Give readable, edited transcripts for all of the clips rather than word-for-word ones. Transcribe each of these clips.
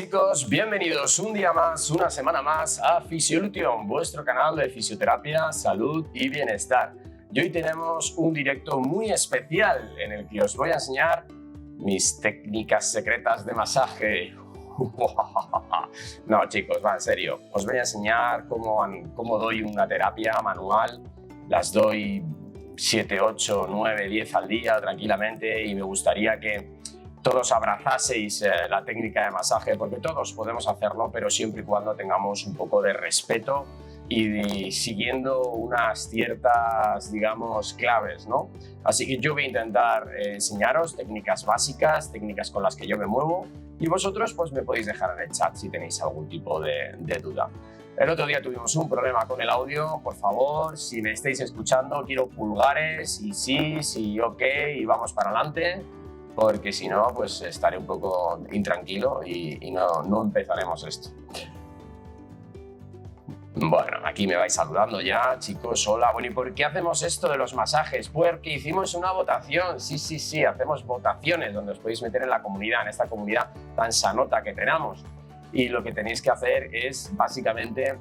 chicos, bienvenidos un día más, una semana más a Fisiolution, vuestro canal de fisioterapia, salud y bienestar. Y hoy tenemos un directo muy especial en el que os voy a enseñar mis técnicas secretas de masaje. No chicos, va en serio, os voy a enseñar cómo doy una terapia manual. Las doy 7, 8, 9, 10 al día tranquilamente y me gustaría que todos abrazaseis la técnica de masaje, porque todos podemos hacerlo, pero siempre y cuando tengamos un poco de respeto y siguiendo unas ciertas, digamos, claves, ¿no? Así que yo voy a intentar enseñaros técnicas básicas, técnicas con las que yo me muevo, y vosotros pues me podéis dejar en el chat si tenéis algún tipo de duda. El otro día tuvimos un problema con el audio, por favor, si me estáis escuchando quiero pulgares, y sí, ok, y vamos para adelante. Porque si no, pues estaré un poco intranquilo y no empezaremos esto. Bueno, aquí me vais saludando ya, chicos, hola. Bueno, ¿y por qué hacemos esto de los masajes? Porque hicimos una votación, sí, hacemos votaciones donde os podéis meter en la comunidad, en esta comunidad tan sanota que tenemos. Y lo que tenéis que hacer es, básicamente,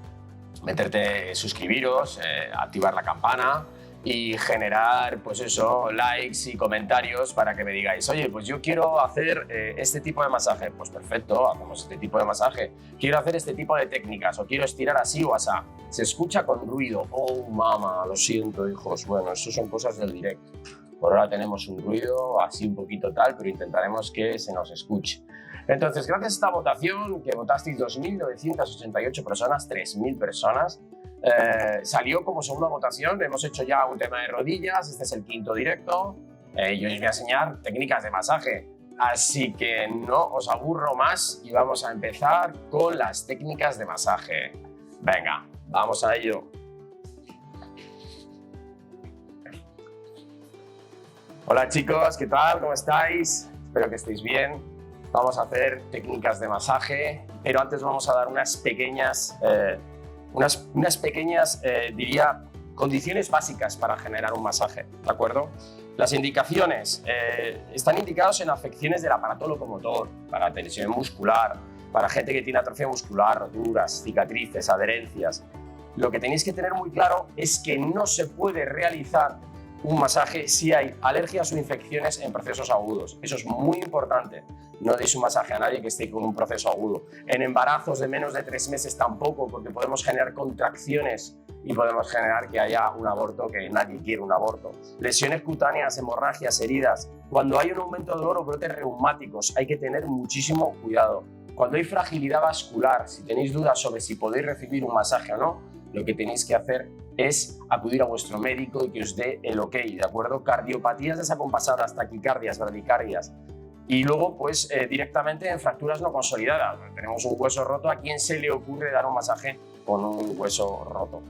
meterte, suscribiros, activar la campana, y generar, pues eso, likes y comentarios para que me digáis, oye, pues yo quiero hacer este tipo de masaje. Pues perfecto, hacemos este tipo de masaje. Quiero hacer este tipo de técnicas, o quiero estirar así o así. Se escucha con ruido. Oh, mamá, lo siento, hijos. Bueno, eso son cosas del directo. Por ahora tenemos un ruido así un poquito tal, pero intentaremos que se nos escuche. Entonces, gracias a esta votación, que votasteis 2.988 personas, 3.000 personas, salió como segunda votación. Hemos hecho ya un tema de rodillas, este es el quinto directo, y os voy a enseñar técnicas de masaje. Así que no os aburro más y vamos a empezar con las técnicas de masaje. Venga, vamos a ello. Hola chicos, ¿qué tal? ¿Cómo estáis? Espero que estéis bien. Vamos a hacer técnicas de masaje, pero antes vamos a dar unas pequeñas, diría, condiciones básicas para generar un masaje, ¿de acuerdo? Las indicaciones están indicadas en afecciones del aparato locomotor, para tensión muscular, para gente que tiene atrofia muscular, roturas, cicatrices, adherencias. Lo que tenéis que tener muy claro es que no se puede realizar un masaje si hay alergias o infecciones en procesos agudos. Eso es muy importante. No deis un masaje a nadie que esté con un proceso agudo. En embarazos de menos de 3 meses tampoco, porque podemos generar contracciones y podemos generar que haya un aborto, que nadie quiere un aborto. Lesiones cutáneas, hemorragias, heridas. Cuando hay un aumento de dolor o brotes reumáticos, hay que tener muchísimo cuidado. Cuando hay fragilidad vascular, si tenéis dudas sobre si podéis recibir un masaje o no, lo que tenéis que hacer es acudir a vuestro médico y que os dé el ok, ¿de acuerdo? Cardiopatías desacompasadas, taquicardias, bradicardias. Y luego, pues, directamente en fracturas no consolidadas. Tenemos un hueso roto, ¿a quién se le ocurre dar un masaje con un hueso roto?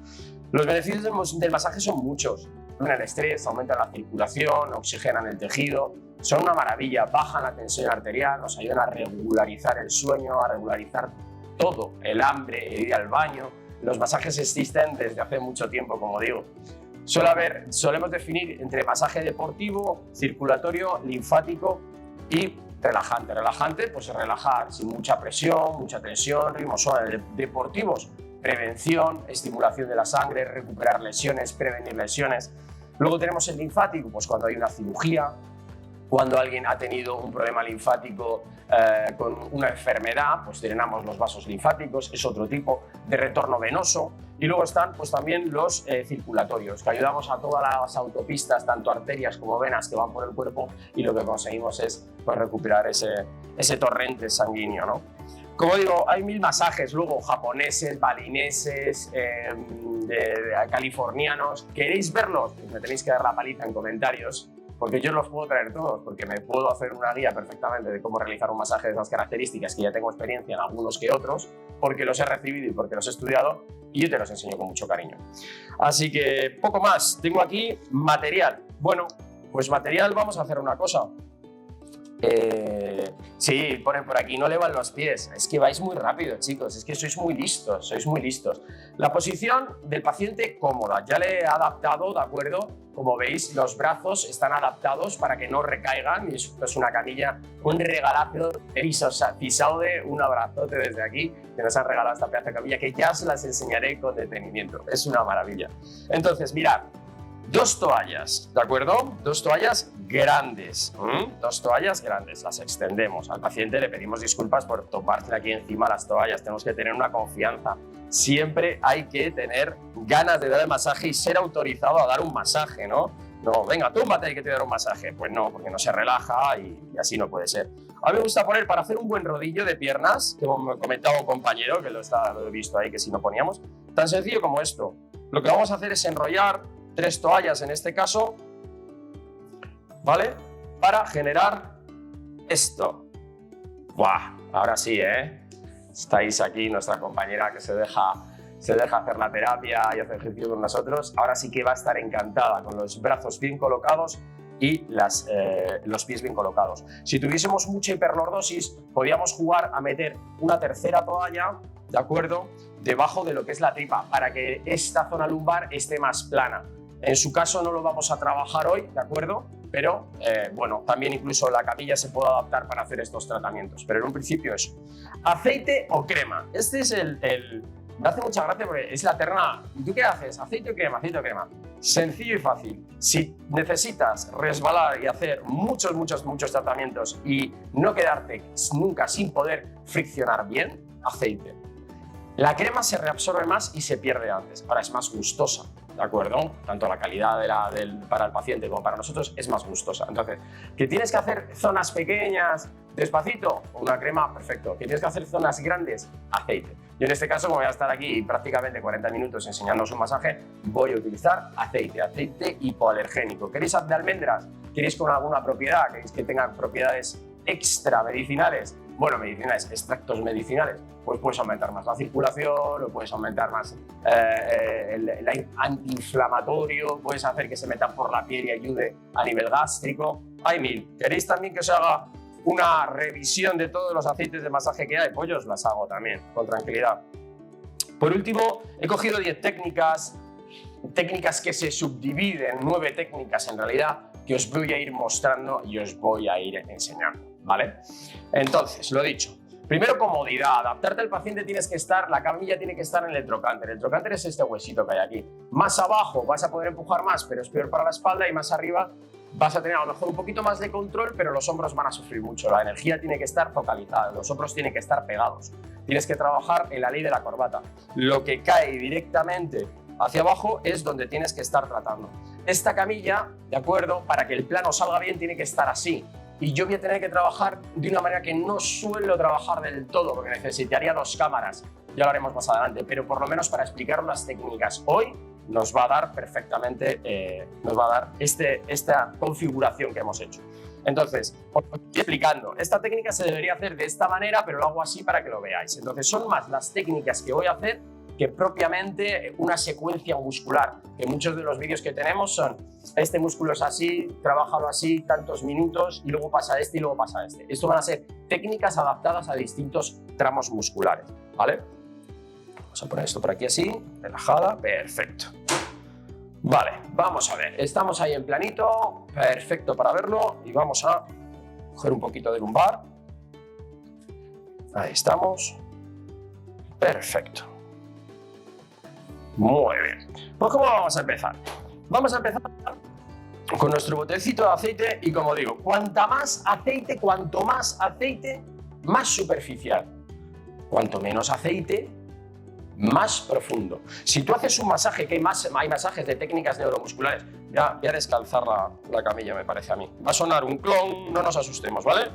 Los beneficios del masaje son muchos. Reducen el estrés, aumentan la circulación, oxigenan el tejido. Son una maravilla, bajan la tensión arterial, nos ayudan a regularizar el sueño, a regularizar todo, el hambre, el ir al baño. Los masajes existen desde hace mucho tiempo, como digo. Solemos definir entre masaje deportivo, circulatorio, linfático y relajante. Relajante, pues relajar sin mucha presión, mucha tensión, ritmos suaves. Deportivos, prevención, estimulación de la sangre, recuperar lesiones, prevenir lesiones. Luego tenemos el linfático, pues cuando hay una cirugía, cuando alguien ha tenido un problema linfático con una enfermedad, pues drenamos los vasos linfáticos, es otro tipo de retorno venoso. Y luego están pues también los circulatorios, que ayudamos a todas las autopistas, tanto arterias como venas que van por el cuerpo, y lo que conseguimos es pues, recuperar ese torrente sanguíneo, ¿no? Como digo, hay 1000 masajes, luego japoneses, balineses, californianos. ¿Queréis verlos? Pues me tenéis que dar la paliza en comentarios, porque yo los puedo traer todos, porque me puedo hacer una guía perfectamente de cómo realizar un masaje de esas características, que ya tengo experiencia en algunos que otros, porque los he recibido y porque los he estudiado, y yo te los enseño con mucho cariño. Así que poco más, tengo aquí material. Bueno, pues material, vamos a hacer una cosa. Sí, ponen por aquí, no levan los pies. Es que vais muy rápido, chicos, es que sois muy listos, sois muy listos. La posición del paciente cómoda, ya le he adaptado, ¿de acuerdo? Como veis, los brazos están adaptados para que no recaigan y esto es una camilla, un regalazo de Fisaude, un abrazote desde aquí, que nos han regalado esta pedazo de camilla que ya os las enseñaré con detenimiento. Es una maravilla. Entonces, mirad, 2 toallas, ¿de acuerdo? 2 toallas grandes, 2 toallas grandes, las extendemos. Al paciente le pedimos disculpas por tomarse aquí encima las toallas, tenemos que tener una confianza. Siempre hay que tener ganas de dar el masaje y ser autorizado a dar un masaje, ¿no? No, venga, túmbate, hay que te dar un masaje. Pues no, porque no se relaja y así no puede ser. A mí me gusta poner, para hacer un buen rodillo de piernas, que me comentaba un compañero, que lo he visto ahí, que si no poníamos, tan sencillo como esto. Lo que vamos a hacer es enrollar 3 toallas en este caso, ¿vale? Para generar esto. ¡Buah! Ahora sí, ¿eh? Estáis aquí, nuestra compañera que se deja hacer la terapia y hacer ejercicio con nosotros. Ahora sí que va a estar encantada con los brazos bien colocados y los pies bien colocados. Si tuviésemos mucha hiperlordosis, podríamos jugar a meter una tercera toalla, ¿de acuerdo?, debajo de lo que es la tripa, para que esta zona lumbar esté más plana. En su caso no lo vamos a trabajar hoy, ¿de acuerdo? Pero, bueno, también incluso la camilla se puede adaptar para hacer estos tratamientos. Pero en un principio eso. ¿Aceite o crema? Este es me hace mucha gracia porque es la terna. ¿Y tú qué haces? ¿Aceite o crema? Aceite o crema. Sencillo y fácil. Si necesitas resbalar y hacer muchos tratamientos y no quedarte nunca sin poder friccionar bien, aceite. La crema se reabsorbe más y se pierde antes. Ahora es más gustosa, ¿de acuerdo? Tanto la calidad para el paciente como para nosotros es más gustosa. Entonces, ¿que tienes que hacer zonas pequeñas despacito? Una crema, perfecto. ¿Que tienes que hacer zonas grandes? Aceite. Yo en este caso, como voy a estar aquí prácticamente 40 minutos enseñándoos un masaje, voy a utilizar aceite hipoalergénico. ¿Queréis de almendras? ¿Queréis con alguna propiedad? ¿Queréis que tengan propiedades extra medicinales? Bueno, medicinales, extractos medicinales, pues puedes aumentar más la circulación, o puedes aumentar más el antiinflamatorio, puedes hacer que se metan por la piel y ayude a nivel gástrico. Hay 1000. ¿Queréis también que os haga una revisión de todos los aceites de masaje que hay? Pues yo os las hago también, con tranquilidad. Por último, he cogido 10 técnicas que se subdividen, 9 técnicas en realidad, que os voy a ir mostrando y os voy a ir enseñando, ¿vale? Entonces, lo dicho, primero comodidad, adaptarte al paciente tienes que estar, la camilla tiene que estar en el trocánter. El trocánter es este huesito que hay aquí. Más abajo vas a poder empujar más, pero es peor para la espalda, y más arriba vas a tener a lo mejor un poquito más de control, pero los hombros van a sufrir mucho. La energía tiene que estar focalizada, los hombros tienen que estar pegados. Tienes que trabajar en la ley de la corbata. Lo que cae directamente hacia abajo es donde tienes que estar tratando. Esta camilla, ¿de acuerdo?, para que el plano salga bien tiene que estar así. Y yo voy a tener que trabajar de una manera que no suelo trabajar del todo, porque necesitaría 2 cámaras. Ya lo haremos más adelante, pero por lo menos para explicar las técnicas hoy nos va a dar perfectamente, nos va a dar esta configuración que hemos hecho. Entonces, os estoy explicando, esta técnica se debería hacer de esta manera, pero lo hago así para que lo veáis. Entonces, son más las técnicas que voy a hacer que propiamente una secuencia muscular, que muchos de los vídeos que tenemos son: este músculo es así, trabájalo así, tantos minutos, y luego pasa este y luego pasa este. Esto van a ser técnicas adaptadas a distintos tramos musculares, ¿vale? Vamos a poner esto por aquí así, relajada, perfecto. Vale, vamos a ver, estamos ahí en planito, perfecto para verlo, y vamos a coger un poquito de lumbar. Ahí estamos, perfecto. Muy bien. Pues ¿cómo vamos a empezar? Vamos a empezar con nuestro botecito de aceite y, como digo, cuanto más aceite, más superficial. Cuanto menos aceite, más profundo. Si tú haces un masaje, que hay masajes de técnicas neuromusculares, ya voy a descalzar la camilla, me parece a mí. Va a sonar un clon, no nos asustemos, ¿vale?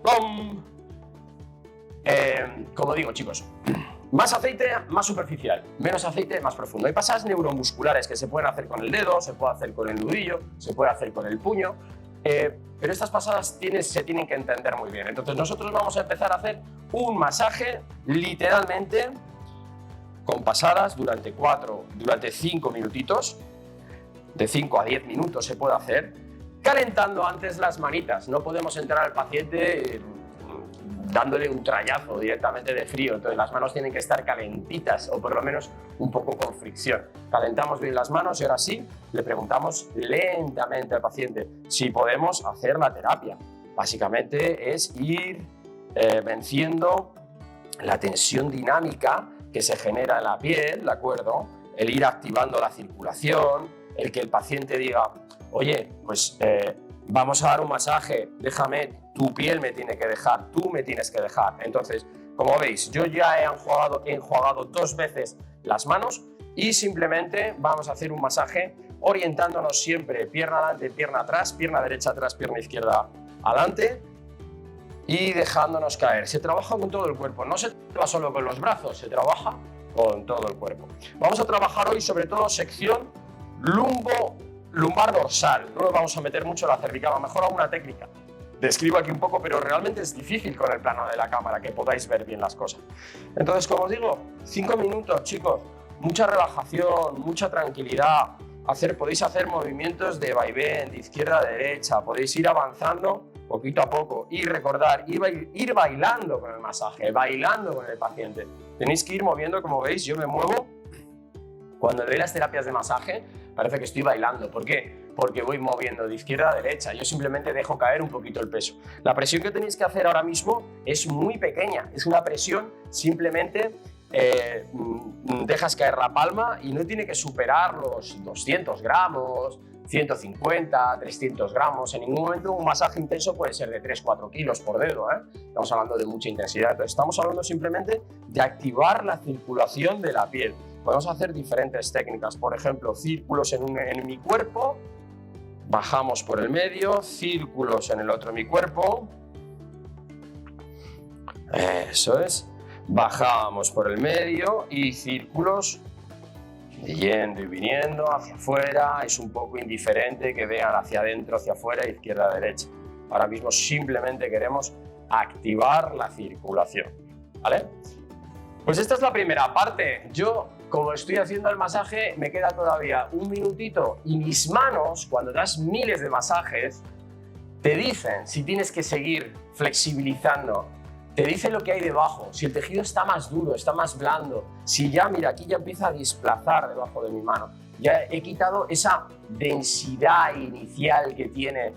Clon. Como digo, chicos, más aceite, más superficial, menos aceite, más profundo. Hay pasajes neuromusculares que se pueden hacer con el dedo, se puede hacer con el nudillo, se puede hacer con el puño, pero estas pasadas se tienen que entender muy bien. Entonces nosotros vamos a empezar a hacer un masaje literalmente con pasadas durante 5 minutitos, de 5 a 10 minutos se puede hacer, calentando antes las manitas. No podemos entrar al paciente dándole un trayazo directamente de frío, entonces las manos tienen que estar calentitas o por lo menos un poco con fricción. Calentamos bien las manos y ahora sí le preguntamos lentamente al paciente si podemos hacer la terapia. Básicamente es ir venciendo la tensión dinámica que se genera en la piel, ¿de acuerdo? El ir activando la circulación, el que el paciente diga, oye, pues vamos a dar un masaje, déjame, tu piel me tiene que dejar, tú me tienes que dejar. Entonces, como veis, yo ya he enjuagado 2 veces las manos y simplemente vamos a hacer un masaje orientándonos siempre pierna adelante, pierna atrás, pierna derecha atrás, pierna izquierda adelante y dejándonos caer. Se trabaja con todo el cuerpo, no se trabaja solo con los brazos, se trabaja con todo el cuerpo. Vamos a trabajar hoy sobre todo sección lumbar dorsal. No nos vamos a meter mucho en la cervical, a lo mejor alguna técnica. Describo aquí un poco, pero realmente es difícil con el plano de la cámara que podáis ver bien las cosas. Entonces, como os digo, 5 minutos, chicos, mucha relajación, mucha tranquilidad. Podéis hacer movimientos de vaivén, de izquierda a derecha, podéis ir avanzando poquito a poco y recordar, ir bailando con el masaje, bailando con el paciente. Tenéis que ir moviendo, como veis, yo me muevo. Cuando doy las terapias de masaje, parece que estoy bailando. ¿Por qué? Porque voy moviendo de izquierda a derecha. Yo simplemente dejo caer un poquito el peso. La presión que tenéis que hacer ahora mismo es muy pequeña. Es una presión simplemente dejas caer la palma y no tiene que superar los 200 gramos, 150, 300 gramos. En ningún momento un masaje intenso puede ser de 3-4 kilos por dedo, ¿eh? Estamos hablando de mucha intensidad. Entonces, estamos hablando simplemente de activar la circulación de la piel. Podemos hacer diferentes técnicas, por ejemplo, círculos en mi cuerpo, bajamos por el medio, círculos en el otro mi cuerpo, eso es, bajamos por el medio y círculos yendo y viniendo hacia afuera. Es un poco indiferente que vean hacia adentro, hacia afuera, izquierda, derecha. Ahora mismo simplemente queremos activar la circulación, ¿vale? Pues esta es la primera parte. Yo, como estoy haciendo el masaje, me queda todavía un minutito y mis manos, cuando das miles de masajes, te dicen si tienes que seguir flexibilizando, te dicen lo que hay debajo, si el tejido está más duro, está más blando, si ya, mira, aquí ya empieza a desplazar debajo de mi mano. Ya he quitado esa densidad inicial que tiene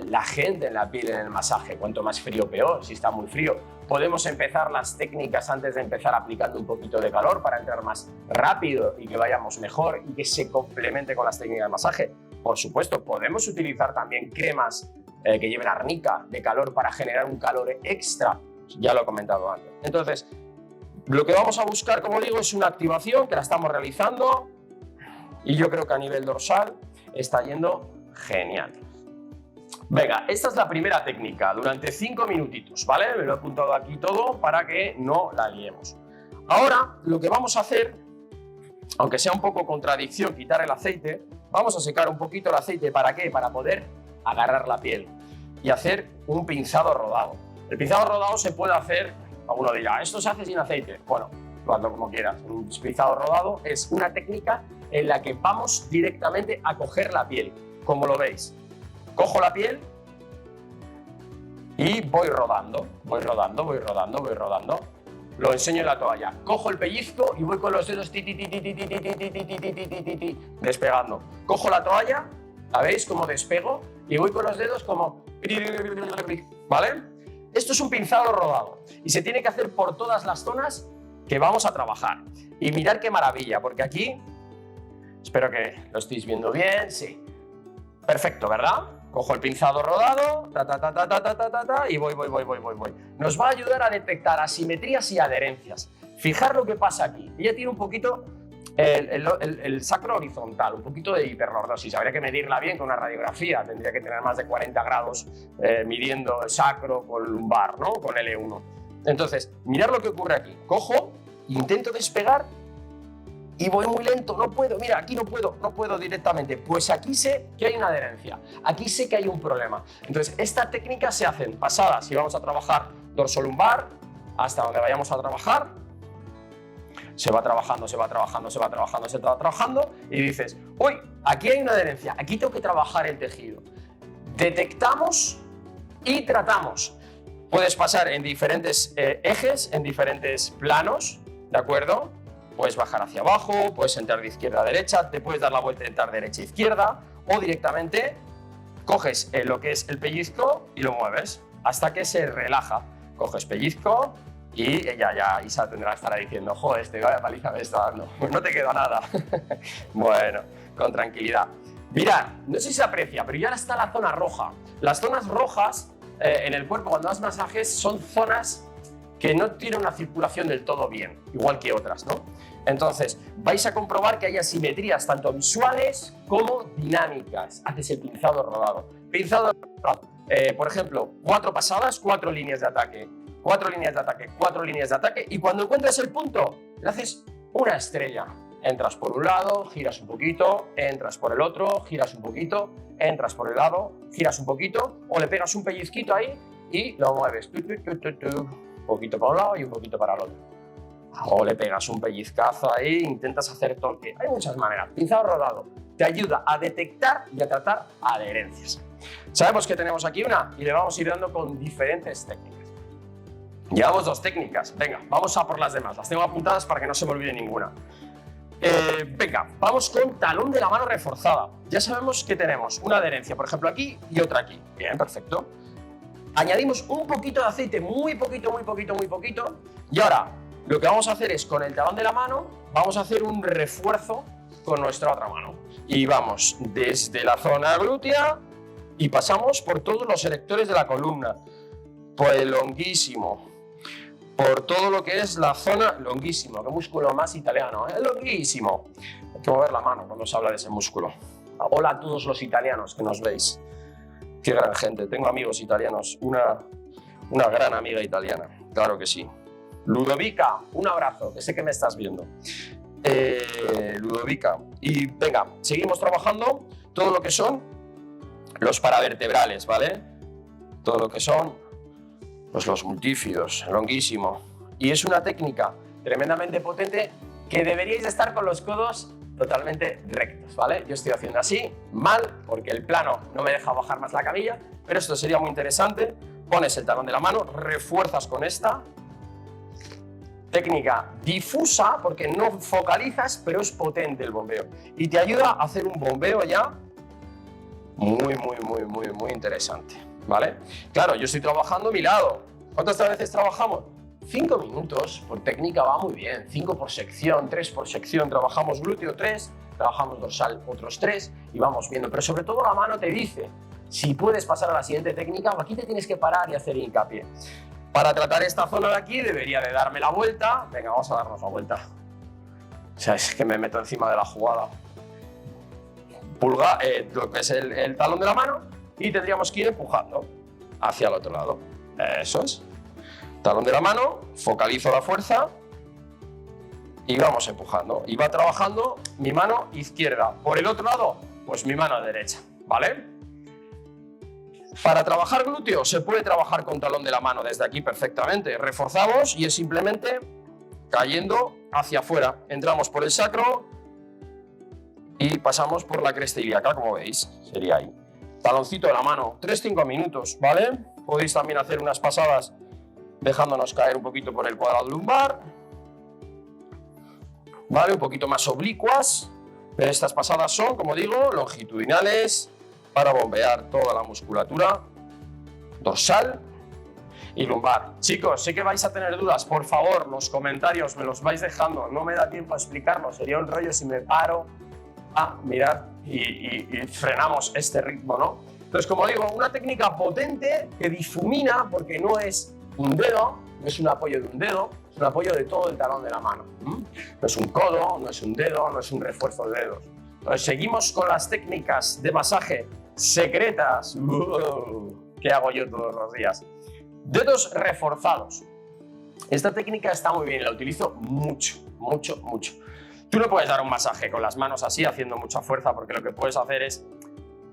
la gente en la piel en el masaje. Cuanto más frío, peor. Si está muy frío, podemos empezar las técnicas antes de empezar aplicando un poquito de calor para entrar más rápido y que vayamos mejor y que se complemente con las técnicas de masaje. Por supuesto, podemos utilizar también cremas que lleven arnica de calor para generar un calor extra. Ya lo he comentado antes. Entonces, lo que vamos a buscar, como digo, es una activación que la estamos realizando y yo creo que a nivel dorsal está yendo genial. Venga, esta es la primera técnica, durante 5 minutitos, ¿vale? Me lo he apuntado aquí todo para que no la liemos. Ahora, lo que vamos a hacer, aunque sea un poco contradicción quitar el aceite, vamos a secar un poquito el aceite. ¿Para qué? Para poder agarrar la piel y hacer un pinzado rodado. El pinzado rodado se puede hacer, alguno dirá, ¿esto se hace sin aceite? Bueno, lo hazlo como quieras. Un pinzado rodado es una técnica en la que vamos directamente a coger la piel, como lo veis. Cojo la piel y voy rodando, voy rodando, voy rodando, voy rodando. Lo enseño en la toalla. Cojo el pellizco y voy con los dedos despegando. Cojo la toalla, ¿la veis cómo despego? Y voy con los dedos como... ¿Vale? Esto es un pinzado rodado y se tiene que hacer por todas las zonas que vamos a trabajar. Y mirad qué maravilla, porque aquí... Espero que lo estéis viendo bien, sí. Perfecto, ¿verdad? Cojo el pinzado rodado, y voy. Nos va a ayudar a detectar asimetrías y adherencias. Fijar lo que pasa aquí. Ella tiene un poquito el sacro horizontal, un poquito de hiperlordosis. Habría que medirla bien con una radiografía. Tendría que tener más de 40 grados midiendo el sacro con lumbar, ¿no? Con L1. Entonces, mirad lo que ocurre aquí. Cojo, intento despegar y voy muy lento, no puedo, mira, aquí no puedo directamente. Pues aquí sé que hay una adherencia, aquí sé que hay un problema. Entonces, esta técnica se hacen pasadas, si vamos a trabajar dorsolumbar, hasta donde vayamos a trabajar, Se va trabajando, se va trabajando, se va trabajando, se va trabajando y dices, uy, aquí hay una adherencia, aquí tengo que trabajar el tejido. Detectamos y tratamos. Puedes pasar en diferentes ejes, en diferentes planos, ¿de acuerdo? Puedes bajar hacia abajo, puedes entrar de izquierda a derecha, te puedes dar la vuelta y entrar derecha a izquierda, o directamente coges lo que es el pellizco y lo mueves hasta que se relaja. Coges pellizco y ya Isa tendrá que estar diciendo, joder, vaya paliza me está dando, no te queda nada. Bueno, con tranquilidad. Mirad, no sé si se aprecia, pero ya ahora está la zona roja. Las zonas rojas en el cuerpo cuando das masajes son zonas que no tienen una circulación del todo bien, igual que otras, ¿no? Entonces, vais a comprobar que hay asimetrías tanto visuales como dinámicas. Haces el pinzado rodado. Pinzado rodado. Por ejemplo, 4 pasadas, 4 líneas de ataque. 4 líneas de ataque, 4 líneas de ataque. Y cuando encuentres el punto, le haces una estrella. Entras por un lado, giras un poquito, entras por el otro, giras un poquito, entras por el lado, giras un poquito, o le pegas un pellizquito ahí y lo mueves. Un poquito para un lado y un poquito para el otro. O le pegas un pellizcazo ahí, intentas hacer torque. Hay muchas maneras. Pinzado rodado te ayuda a detectar y a tratar adherencias. Sabemos que tenemos aquí una y le vamos a ir dando con diferentes técnicas. Llevamos 2 técnicas. Venga, vamos a por las demás. Las tengo apuntadas para que no se me olvide ninguna. Venga, vamos con talón de la mano reforzada. Ya sabemos que tenemos una adherencia, por ejemplo, aquí y otra aquí. Bien, perfecto. Añadimos un poquito de aceite, muy poquito, muy poquito, muy poquito. Y ahora, lo que vamos a hacer es, con el talón de la mano, vamos a hacer un refuerzo con nuestra otra mano. Y vamos desde la zona glútea y pasamos por todos los erectores de la columna, por el longuísimo, por todo lo que es la zona longuísimo. Qué músculo más italiano, ¿eh? Longuísimo. Hay que mover la mano cuando se habla de ese músculo. Hola a todos los italianos que nos veis. Qué gran gente. Tengo amigos italianos. Una gran amiga italiana. Claro que sí. Ludovica, un abrazo, que sé que me estás viendo. Ludovica. Y venga, seguimos trabajando todo lo que son los paravertebrales, ¿vale? Todo lo que son pues los multífidos, longuísimo. Y es una técnica tremendamente potente que deberíais estar con los codos totalmente rectos, ¿vale? Yo estoy haciendo así, mal, porque el plano no me deja bajar más la camilla, pero esto sería muy interesante. Pones el talón de la mano, refuerzas con esta técnica difusa, porque no focalizas, pero es potente el bombeo. Y te ayuda a hacer un bombeo ya muy interesante, ¿vale? Claro, yo estoy trabajando a mi lado. ¿Cuántas veces trabajamos? 5 minutos por técnica va muy bien. 5 por sección, 3 por sección. Trabajamos glúteo 3, trabajamos dorsal otros 3 y vamos viendo. Pero sobre todo la mano te dice si puedes pasar a la siguiente técnica o aquí te tienes que parar y hacer hincapié. Para tratar esta zona de aquí debería de darme la vuelta. Venga, vamos a darnos la vuelta. O sea, es que me meto encima de la jugada. Pulga, lo que es el talón de la mano y tendríamos que ir empujando hacia el otro lado. Eso es. Talón de la mano, focalizo la fuerza y vamos empujando. Y va trabajando mi mano izquierda. Por el otro lado, pues mi mano derecha, ¿vale? Para trabajar glúteo se puede trabajar con talón de la mano desde aquí perfectamente. Reforzamos y es simplemente cayendo hacia afuera. Entramos por el sacro y pasamos por la cresta ilíaca, como veis, sería ahí. Taloncito de la mano, 3-5 minutos, ¿vale? Podéis también hacer unas pasadas dejándonos caer un poquito por el cuadrado lumbar, ¿vale? Un poquito más oblicuas, pero estas pasadas son, como digo, longitudinales para bombear toda la musculatura dorsal y lumbar. Chicos, sé que vais a tener dudas, por favor, los comentarios me los vais dejando, no me da tiempo a explicarlo, sería un rollo si me paro a mirar y frenamos este ritmo, ¿no? Entonces, como digo, una técnica potente que difumina porque no es un dedo, no es un apoyo de un dedo, es un apoyo de todo el talón de la mano. No es un codo, no es un dedo, no es un refuerzo de dedos. Entonces, seguimos con las técnicas de masaje secretas que hago yo todos los días. Dedos reforzados. Esta técnica está muy bien, la utilizo mucho. Tú no puedes dar un masaje con las manos así, haciendo mucha fuerza, porque lo que puedes hacer es,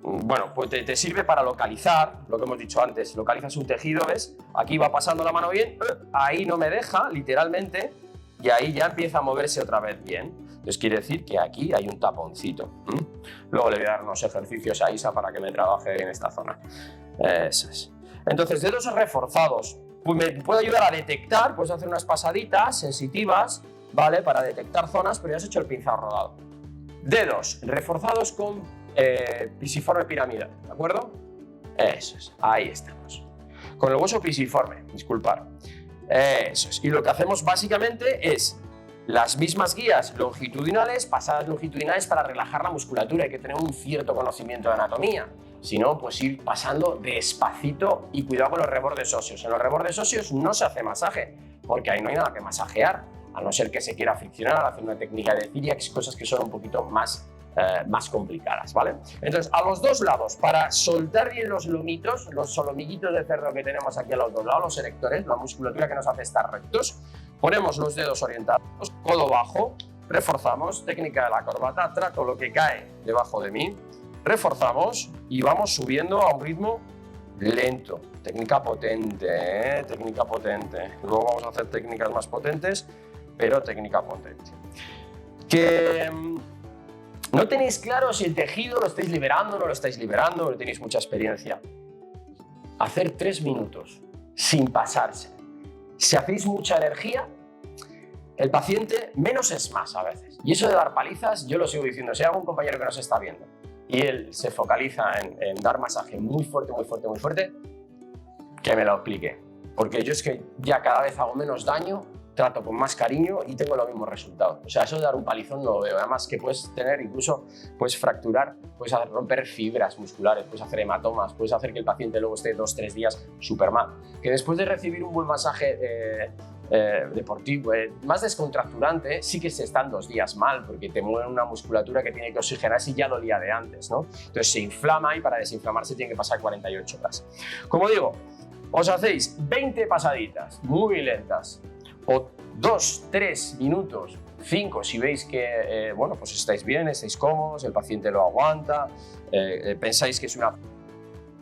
bueno, pues te sirve para localizar, lo que hemos dicho antes, localizas un tejido, ¿ves? Aquí va pasando la mano bien, ahí no me deja, literalmente, y ahí ya empieza a moverse otra vez bien. Entonces quiere decir que aquí hay un taponcito. Luego le voy a dar unos ejercicios a Isa para que me trabaje en esta zona. Eso es. Entonces, dedos reforzados. Pues me puede ayudar a detectar, puedes hacer unas pasaditas sensitivas, ¿vale? Para detectar zonas, pero ya has hecho el pinzado rodado. Dedos reforzados con pisiforme piramidal, ¿de acuerdo? Eso es, ahí estamos. Con el hueso pisiforme, disculpar. Eso es. Y lo que hacemos básicamente es las mismas guías longitudinales, pasadas longitudinales para relajar la musculatura. Hay que tener un cierto conocimiento de anatomía. Si no, pues ir pasando despacito y cuidado con los rebordes óseos. En los rebordes óseos no se hace masaje, porque ahí no hay nada que masajear, a no ser que se quiera friccionar, hacer una técnica de Cyriax, cosas que son un poquito más complicadas, ¿vale? Entonces, a los dos lados, para soltar bien los lomitos, los solomillitos de cerdo que tenemos aquí a los dos lados, los erectores, la musculatura que nos hace estar rectos, ponemos los dedos orientados, codo bajo, reforzamos, técnica de la corbata, trato lo que cae debajo de mí, reforzamos y vamos subiendo a un ritmo lento. Técnica potente, ¿eh? Técnica potente. Luego vamos a hacer técnicas más potentes, pero técnica potente. Que no tenéis claro si el tejido lo estáis liberando, no lo estáis liberando, no tenéis mucha experiencia. Hacer 3 minutos sin pasarse. Si hacéis mucha energía, el paciente menos es más a veces. Y eso de dar palizas, yo lo sigo diciendo. Si hay algún compañero que nos está viendo y él se focaliza en dar masaje muy fuerte, muy fuerte, muy fuerte, que me lo explique. Porque yo es que ya cada vez hago menos daño, trato con más cariño y tengo los mismos resultados. O sea, eso de dar un palizón no lo veo. Además que puedes tener, incluso puedes fracturar, puedes romper fibras musculares, puedes hacer hematomas, puedes hacer que el paciente luego esté 2-3 días súper mal. Que después de recibir un buen masaje deportivo, más descontracturante, sí que se están 2 días mal, porque te mueve una musculatura que tiene que oxigenarse y ya lo día de antes, ¿no? Entonces se inflama y para desinflamarse tiene que pasar 48 horas. Como digo, os hacéis 20 pasaditas muy lentas, o 2-3 minutos, 5 si veis que bueno, pues estáis bien, estáis cómodos, el paciente lo aguanta, pensáis que es una...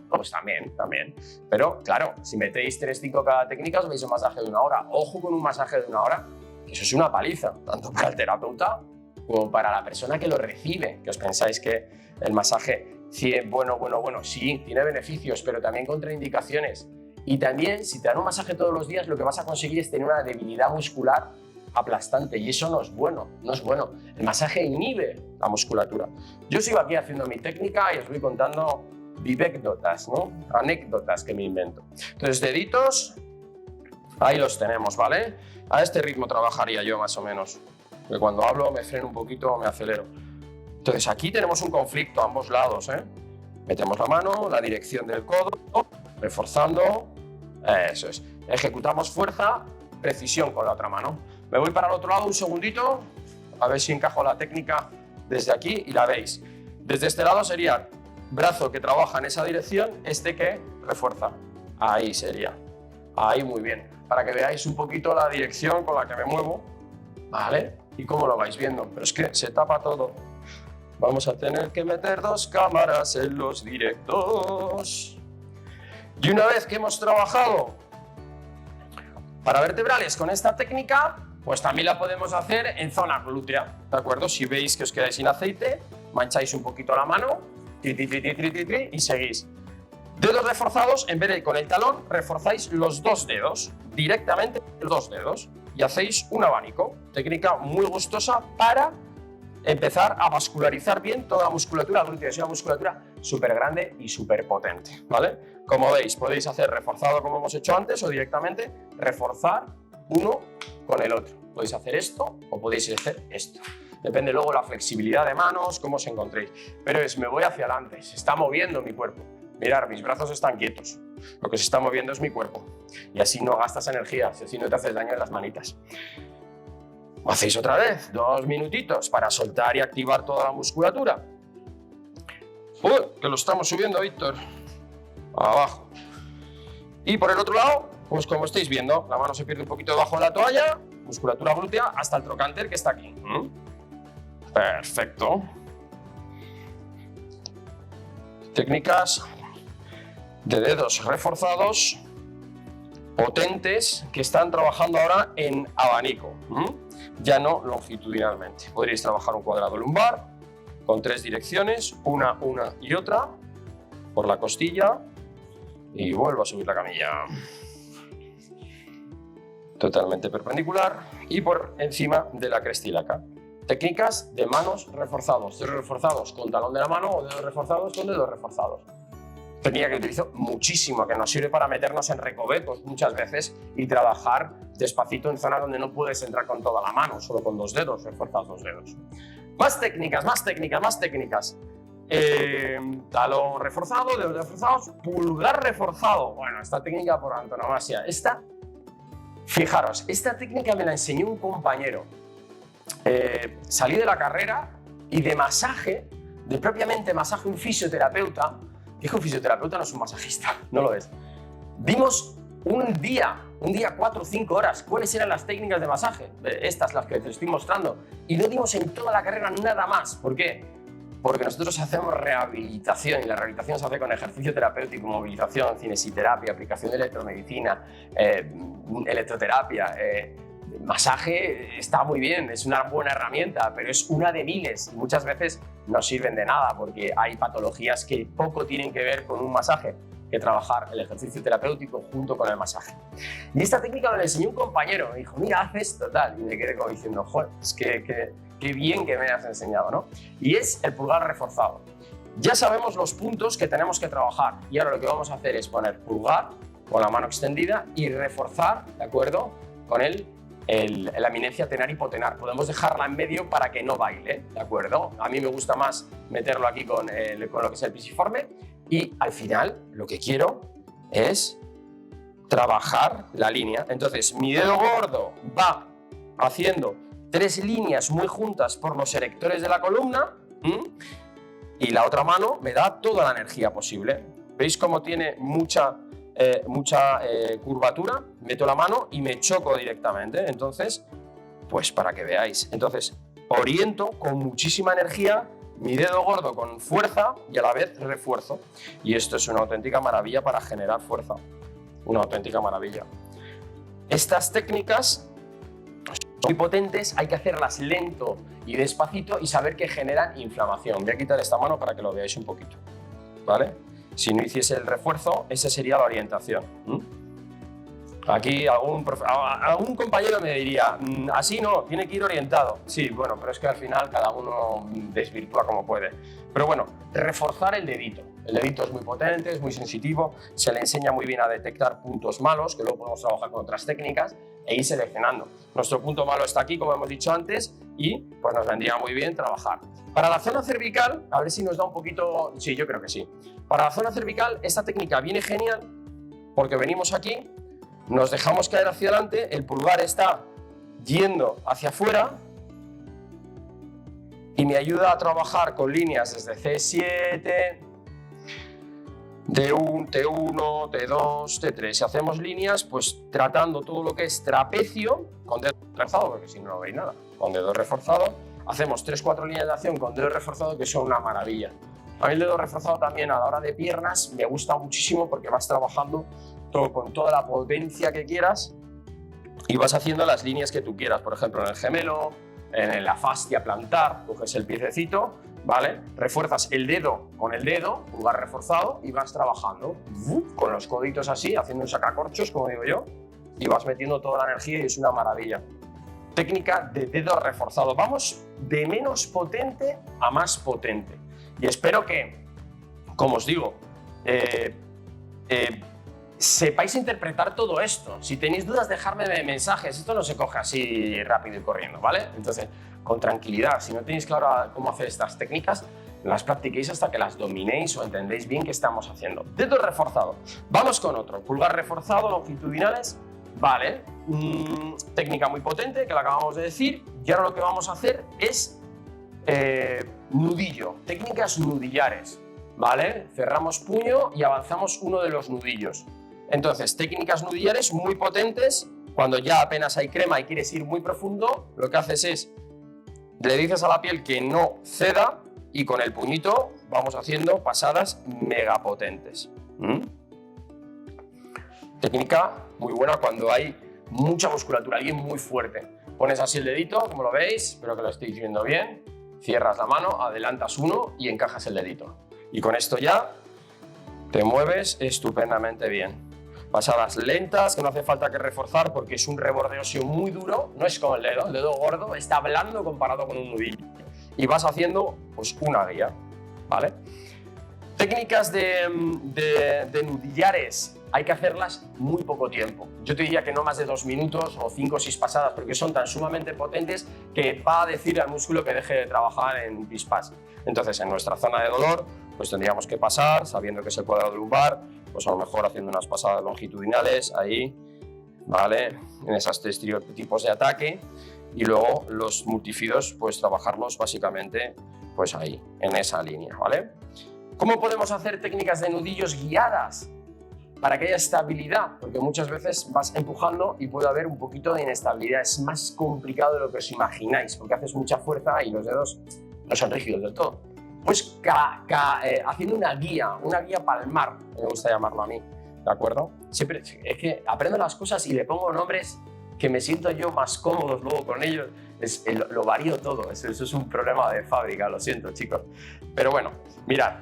Pues también. Pero claro, si metéis 3-5 cada técnica os veis un masaje de 1 hora. Ojo con un masaje de 1 hora, que eso es una paliza, tanto para el terapeuta como para la persona que lo recibe. Que os pensáis que el masaje, bueno, sí, tiene beneficios, pero también contraindicaciones. Y también, si te dan un masaje todos los días, lo que vas a conseguir es tener una debilidad muscular aplastante y eso no es bueno, no es bueno. El masaje inhibe la musculatura. Yo sigo aquí haciendo mi técnica y os voy contando vivecdotas, ¿no? Anécdotas que me invento. Entonces, deditos, ahí los tenemos, ¿vale? A este ritmo trabajaría yo más o menos. Porque cuando hablo me freno un poquito, me acelero. Entonces, aquí tenemos un conflicto a ambos lados, ¿eh? Metemos la mano, la dirección del codo, reforzando, eso es. Ejecutamos fuerza, precisión con la otra mano. Me voy para el otro lado un segundito, a ver si encajo la técnica desde aquí y la veis. Desde este lado sería brazo que trabaja en esa dirección, este que refuerza. Ahí sería. Ahí muy bien. Para que veáis un poquito la dirección con la que me muevo, ¿vale? Y cómo lo vais viendo. Pero es que se tapa todo. Vamos a tener que meter 2 cámaras en los directos. Y una vez que hemos trabajado para vertebrales con esta técnica, pues también la podemos hacer en zona glútea, ¿de acuerdo? Si veis que os quedáis sin aceite, mancháis un poquito la mano, y seguís. Dedos reforzados, en vez de con el talón, reforzáis los 2 dedos, directamente los 2 dedos, y hacéis un abanico. Técnica muy gustosa para empezar a vascularizar bien toda la musculatura glútea. Es una musculatura súper grande y súper potente, ¿vale? Como veis, podéis hacer reforzado como hemos hecho antes o directamente reforzar uno con el otro. Podéis hacer esto o podéis hacer esto. Depende luego la flexibilidad de manos, cómo os encontréis. Pero me voy hacia adelante, se está moviendo mi cuerpo. Mirad, mis brazos están quietos. Lo que se está moviendo es mi cuerpo. Y así no gastas energía, así no te haces daño en las manitas. Lo hacéis otra vez, 2 minutitos para soltar y activar toda la musculatura. Que lo estamos subiendo, Víctor. Abajo. Y por el otro lado, pues como estáis viendo, la mano se pierde un poquito debajo de la toalla, musculatura glútea hasta el trocánter que está aquí. Perfecto. Técnicas de dedos reforzados potentes que están trabajando ahora en abanico, ya no longitudinalmente. Podríais trabajar un cuadrado lumbar con 3 direcciones, una y otra, por la costilla y vuelvo a subir la camilla. Totalmente perpendicular y por encima de la cresta ilíaca. Técnicas de manos reforzados, dedos reforzados con talón de la mano o dedos reforzados con dedos reforzados. Técnica que utilizo muchísimo, que nos sirve para meternos en recovecos muchas veces y trabajar despacito en zonas donde no puedes entrar con toda la mano, solo con 2 dedos, reforzar 2 dedos. Más técnicas, más técnicas, más técnicas. Talón reforzado, dedos reforzados, pulgar reforzado. Bueno, esta técnica por antonomasia. Fijaros, esta técnica me la enseñó un compañero. Salí de la carrera y de masaje, de propiamente masaje, un fisioterapeuta. Dijo, un fisioterapeuta no es un masajista, no lo es. Vimos un día 4 o 5 horas, cuáles eran las técnicas de masaje, estas las que te estoy mostrando, y no dimos en toda la carrera nada más. ¿Por qué? Porque nosotros hacemos rehabilitación y la rehabilitación se hace con ejercicio terapéutico, movilización, cinesiterapia, aplicación de electromedicina, electroterapia. Masaje está muy bien, es una buena herramienta, pero es una de miles y muchas veces no sirven de nada porque hay patologías que poco tienen que ver con un masaje que trabajar el ejercicio terapéutico junto con el masaje. Y esta técnica me la enseñó un compañero, me dijo, mira, haz esto, tal, y me quedé como diciendo, joder, es que qué bien que me has enseñado, ¿no? Y es el pulgar reforzado. Ya sabemos los puntos que tenemos que trabajar y ahora lo que vamos a hacer es poner pulgar con la mano extendida y reforzar, ¿de acuerdo?, con la eminencia tenar hipotenar. Podemos dejarla en medio para que no baile, ¿de acuerdo? A mí me gusta más meterlo aquí con lo que es el pisiforme y al final lo que quiero es trabajar la línea. Entonces mi dedo gordo va haciendo 3 líneas muy juntas por los erectores de la columna y la otra mano me da toda la energía posible. ¿Veis cómo tiene mucha curvatura? Meto la mano y me choco directamente. Entonces, pues para que veáis. Entonces, oriento con muchísima energía mi dedo gordo con fuerza y a la vez refuerzo. Y esto es una auténtica maravilla para generar fuerza. Una auténtica maravilla. Estas técnicas son muy potentes, hay que hacerlas lento y despacito y saber que generan inflamación. Voy a quitar esta mano para que lo veáis un poquito, ¿vale? Si no hiciese el refuerzo, esa sería la orientación. Aquí algún compañero me diría, así no, tiene que ir orientado. Sí, bueno, pero es que al final cada uno desvirtúa como puede. Pero bueno, reforzar el dedito. El dedito es muy potente, es muy sensitivo, se le enseña muy bien a detectar puntos malos, que luego podemos trabajar con otras técnicas e ir seleccionando. Nuestro punto malo está aquí, como hemos dicho antes, y pues nos vendría muy bien trabajar. Para la zona cervical, a ver si nos da un poquito... Sí, yo creo que sí. Para la zona cervical, esta técnica viene genial porque venimos aquí, nos dejamos caer hacia adelante, el pulgar está yendo hacia afuera y me ayuda a trabajar con líneas desde C7, D1, T1, T2, T3. Si hacemos líneas, pues tratando todo lo que es trapecio con dedo reforzado, porque si no, no veis nada, con dedo reforzado. Hacemos 3-4 líneas de acción con dedo reforzado que son una maravilla. A mí el dedo reforzado también a la hora de piernas me gusta muchísimo porque vas trabajando con toda la potencia que quieras y vas haciendo las líneas que tú quieras. Por ejemplo, en el gemelo, en la fascia plantar, coges el piececito, ¿vale? Refuerzas el dedo con el dedo, pulgar reforzado, y vas trabajando con los coditos así, haciendo un sacacorchos, como digo yo, y vas metiendo toda la energía y es una maravilla. Técnica de dedo reforzado. Vamos de menos potente a más potente. Y espero que, como os digo, sepáis interpretar todo esto. Si tenéis dudas, dejadme mensajes. Esto no se coge así rápido y corriendo, ¿vale? Entonces, con tranquilidad, si no tenéis claro cómo hacer estas técnicas, las practiquéis hasta que las dominéis o entendéis bien qué estamos haciendo. Dedo reforzado. Vamos con otro. Pulgar reforzado, longitudinales. Vale. Técnica muy potente, que la acabamos de decir. Y ahora lo que vamos a hacer es nudillo. Técnicas nudillares. ¿Vale? Cerramos puño y avanzamos uno de los nudillos. Entonces, técnicas nudillares muy potentes. Cuando ya apenas hay crema y quieres ir muy profundo, lo que haces es, le dices a la piel que no ceda y con el puñito vamos haciendo pasadas mega potentes. Técnica muy buena cuando hay mucha musculatura, alguien muy fuerte. Pones así el dedito, como lo veis, espero que lo estéis viendo bien. Cierras la mano, adelantas uno y encajas el dedito. Y con esto ya te mueves estupendamente bien. Pasadas lentas, que no hace falta que reforzar porque es un rebordeo muy duro, no es como el dedo gordo está blando comparado con un nudillo. Y vas haciendo pues una guía, ¿vale? Técnicas de nudillares hay que hacerlas muy poco tiempo. Yo te diría que no más de 2 minutos o 5 o 6 pasadas porque son tan sumamente potentes que va a decir al músculo que deje de trabajar en pispás. Entonces, en nuestra zona de dolor, pues tendríamos que pasar, sabiendo que es el cuadrado lumbar, pues a lo mejor haciendo unas pasadas longitudinales ahí, ¿vale? En esos 3 tipos de ataque. Y luego los multifidos, pues trabajarlos básicamente pues ahí, en esa línea, ¿vale? ¿Cómo podemos hacer técnicas de nudillos guiadas para que haya estabilidad? Porque muchas veces vas empujando y puede haber un poquito de inestabilidad. Es más complicado de lo que os imagináis, porque haces mucha fuerza y los dedos no son rígidos del todo. Pues haciendo una guía palmar, me gusta llamarlo a mí, ¿de acuerdo? Siempre es que aprendo las cosas y le pongo nombres que me siento yo más cómodos luego con ellos. Lo varío todo, eso es un problema de fábrica, lo siento, chicos. Pero bueno, mirad,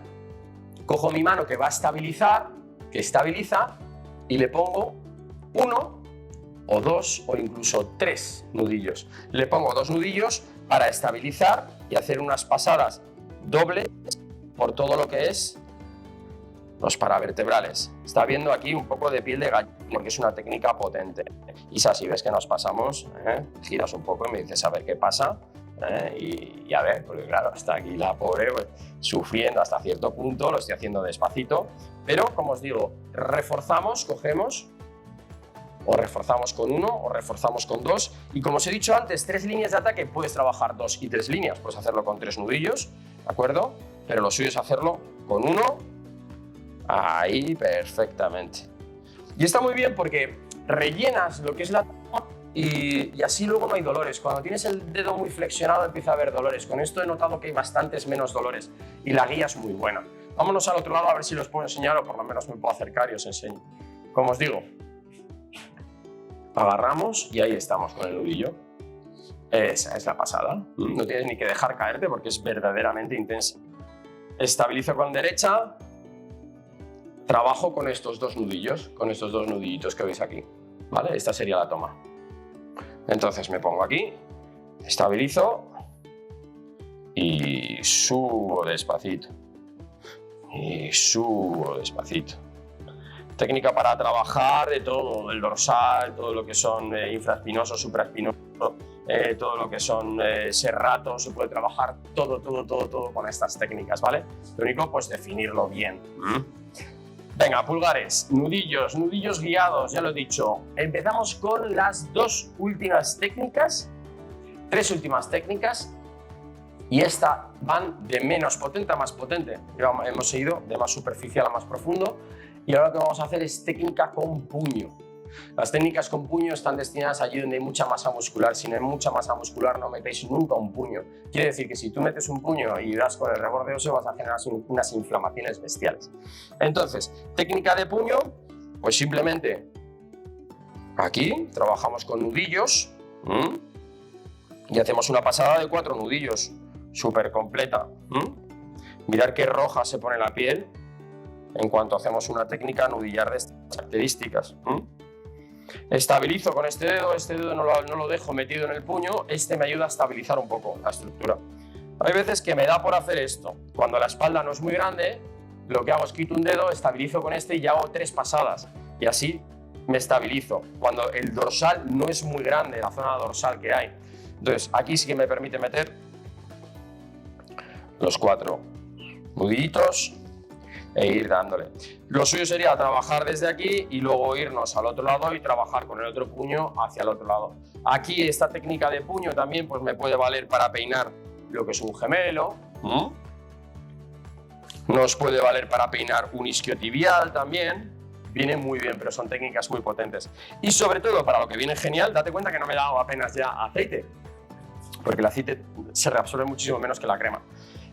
cojo mi mano que va a estabilizar, que estabiliza, y le pongo 1 o 2 o incluso 3 nudillos. Le pongo 2 nudillos para estabilizar y hacer unas pasadas dobles por todo lo que es los paravertebrales. Está viendo aquí un poco de piel de gallina porque es una técnica potente. Isa, si ves que nos pasamos, giras un poco y me dices a ver qué pasa. Y a ver, porque claro, está aquí la pobre pues, sufriendo hasta cierto punto, lo estoy haciendo despacito, pero como os digo, reforzamos, cogemos, o reforzamos con 1 o reforzamos con 2, y como os he dicho antes, 3 líneas de ataque puedes trabajar 2 y 3 líneas, puedes hacerlo con 3 nudillos, ¿de acuerdo? Pero lo suyo es hacerlo con 1, ahí perfectamente. Y está muy bien porque rellenas lo que es la y así luego no hay dolores. Cuando tienes el dedo muy flexionado empieza a haber dolores. Con esto he notado que hay bastantes menos dolores y la guía es muy buena. Vámonos al otro lado a ver si los puedo enseñar o por lo menos me puedo acercar y os enseño. Como os digo, agarramos y ahí estamos con el nudillo. Esa es la pasada. No tienes ni que dejar caerte porque es verdaderamente intensa. Estabilizo con derecha. Trabajo con estos 2 nudillos, con estos 2 nudillitos que veis aquí. ¿Vale? Esta sería la toma. Entonces me pongo aquí, estabilizo y subo despacito. Y subo despacito. Técnica para trabajar de todo, el dorsal, todo lo que son infraespinoso, supraespinoso, todo lo que son serratos, se puede trabajar todo con estas técnicas, ¿vale? Lo único, pues definirlo bien. Venga, pulgares, nudillos guiados, ya lo he dicho. Empezamos con las 2 últimas técnicas, 3 últimas técnicas, y esta van de menos potente a más potente. Hemos ido de más superficial a más profundo, y ahora lo que vamos a hacer es técnica con puño. Las técnicas con puño están destinadas allí donde hay mucha masa muscular. Si no hay mucha masa muscular, no metéis nunca un puño. Quiere decir que si tú metes un puño y das con el reborde óseo, vas a generar unas inflamaciones bestiales. Entonces, técnica de puño, pues simplemente aquí trabajamos con nudillos y hacemos una pasada de 4 nudillos, súper completa. Mirad qué roja se pone la piel en cuanto hacemos una técnica nudillar de estas características. Estabilizo con este dedo no lo dejo metido en el puño, me ayuda a estabilizar un poco la estructura. Hay veces que me da por hacer esto, cuando la espalda no es muy grande, lo que hago es quito un dedo, estabilizo con y hago 3 pasadas, y así me estabilizo. Cuando el dorsal no es muy grande, la zona dorsal que hay, entonces aquí sí que me permite meter los 4 nudillitos e ir dándole. Lo suyo sería trabajar desde aquí y luego irnos al otro lado y trabajar con el otro puño hacia el otro lado. Aquí esta técnica de puño también pues me puede valer para peinar lo que es un gemelo. Nos puede valer para peinar un isquiotibial también. Viene muy bien, pero son técnicas muy potentes. Y sobre todo, para lo que viene genial, date cuenta que no me he dado apenas ya aceite, porque el aceite se reabsorbe muchísimo menos que la crema.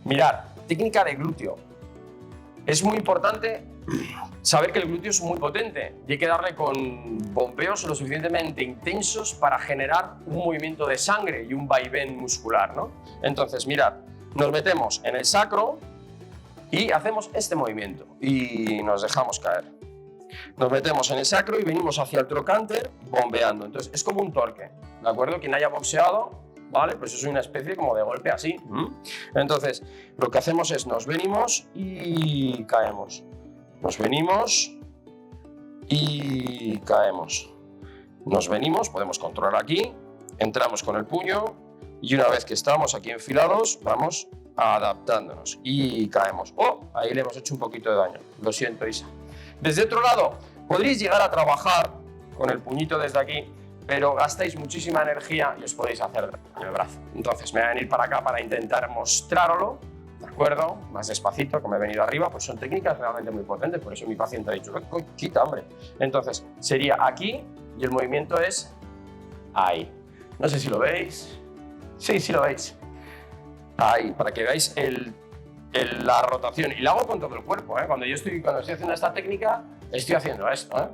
Mirad, técnica de glúteo. Es muy importante saber que el glúteo es muy potente y hay que darle con bombeos lo suficientemente intensos para generar un movimiento de sangre y un vaivén muscular, ¿no? Entonces, mirad, nos metemos en el sacro y hacemos este movimiento y nos dejamos caer. Nos metemos en el sacro y venimos hacia el trocánter bombeando. Entonces, es como un torque, ¿de acuerdo? Quien haya boxeado, ¿vale? Pues es una especie como de golpe así. Entonces, lo que hacemos es nos venimos y caemos. Nos venimos y caemos. Nos venimos, podemos controlar aquí, entramos con el puño y una vez que estamos aquí enfilados, vamos adaptándonos y caemos. ¡Oh! Ahí le hemos hecho un poquito de daño. Lo siento, Isa. Desde otro lado, podréis llegar a trabajar con el puñito desde aquí, pero gastáis muchísima energía y os podéis hacer daño en el brazo. Entonces me voy a venir para acá para intentar mostrarlo. ¿De acuerdo? Más despacito, que me he venido arriba, pues son técnicas realmente muy potentes, por eso mi paciente ha dicho, quita, hombre. Entonces, sería aquí y el movimiento es ahí. No sé si lo veis. Sí, sí lo veis. Ahí, para que veáis la rotación. Y la hago con todo el cuerpo, ¿eh? Cuando estoy haciendo esta técnica, estoy haciendo esto, ¿eh?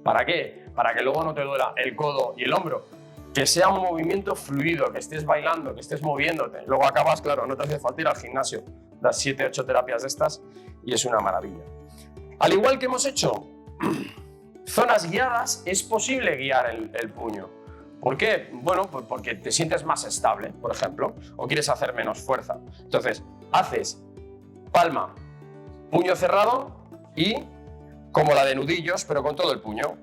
¿Para qué? Para que luego no te duela el codo y el hombro. Que sea un movimiento fluido, que estés bailando, que estés moviéndote. Luego acabas, claro, no te hace falta ir al gimnasio. Das 7, 8 terapias de estas y es una maravilla. Al igual que hemos hecho zonas guiadas, es posible guiar el puño. ¿Por qué? Bueno, pues porque te sientes más estable, por ejemplo, o quieres hacer menos fuerza. Entonces, haces palma, puño cerrado y como la de nudillos, pero con todo el puño.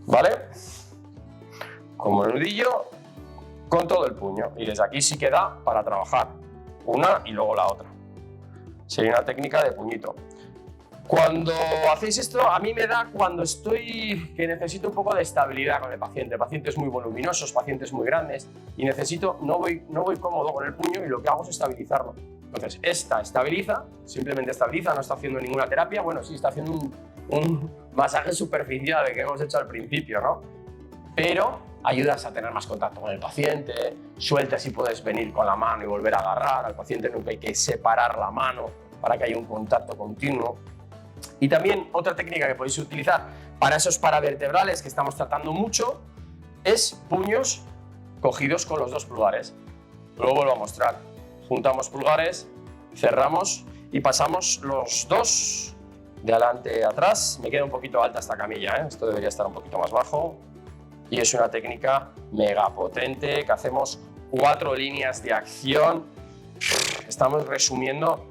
¿Vale? Como el nudillo, con todo el puño. Y desde aquí sí que da para trabajar una y luego la otra. Sería una técnica de puñito. Cuando hacéis esto, a mí me da cuando que necesito un poco de estabilidad con el paciente. Pacientes muy voluminosos, pacientes muy grandes, y no voy cómodo con el puño y lo que hago es estabilizarlo. Entonces, esta estabiliza, simplemente estabiliza, no está haciendo ninguna terapia. Bueno, sí, está haciendo un masaje superficial que hemos hecho al principio, ¿no? Pero ayudas a tener más contacto con el paciente, sueltas y puedes venir con la mano y volver a agarrar al paciente, nunca hay que separar la mano para que haya un contacto continuo. Y también otra técnica que podéis utilizar para esos paravertebrales que estamos tratando mucho es puños cogidos con los dos pulgares. Luego vuelvo a mostrar. Juntamos pulgares, cerramos y pasamos los dos de adelante a atrás. Me queda un poquito alta esta camilla, ¿eh? Esto debería estar un poquito más bajo. Y es una técnica mega potente que hacemos 4 líneas de acción. Estamos resumiendo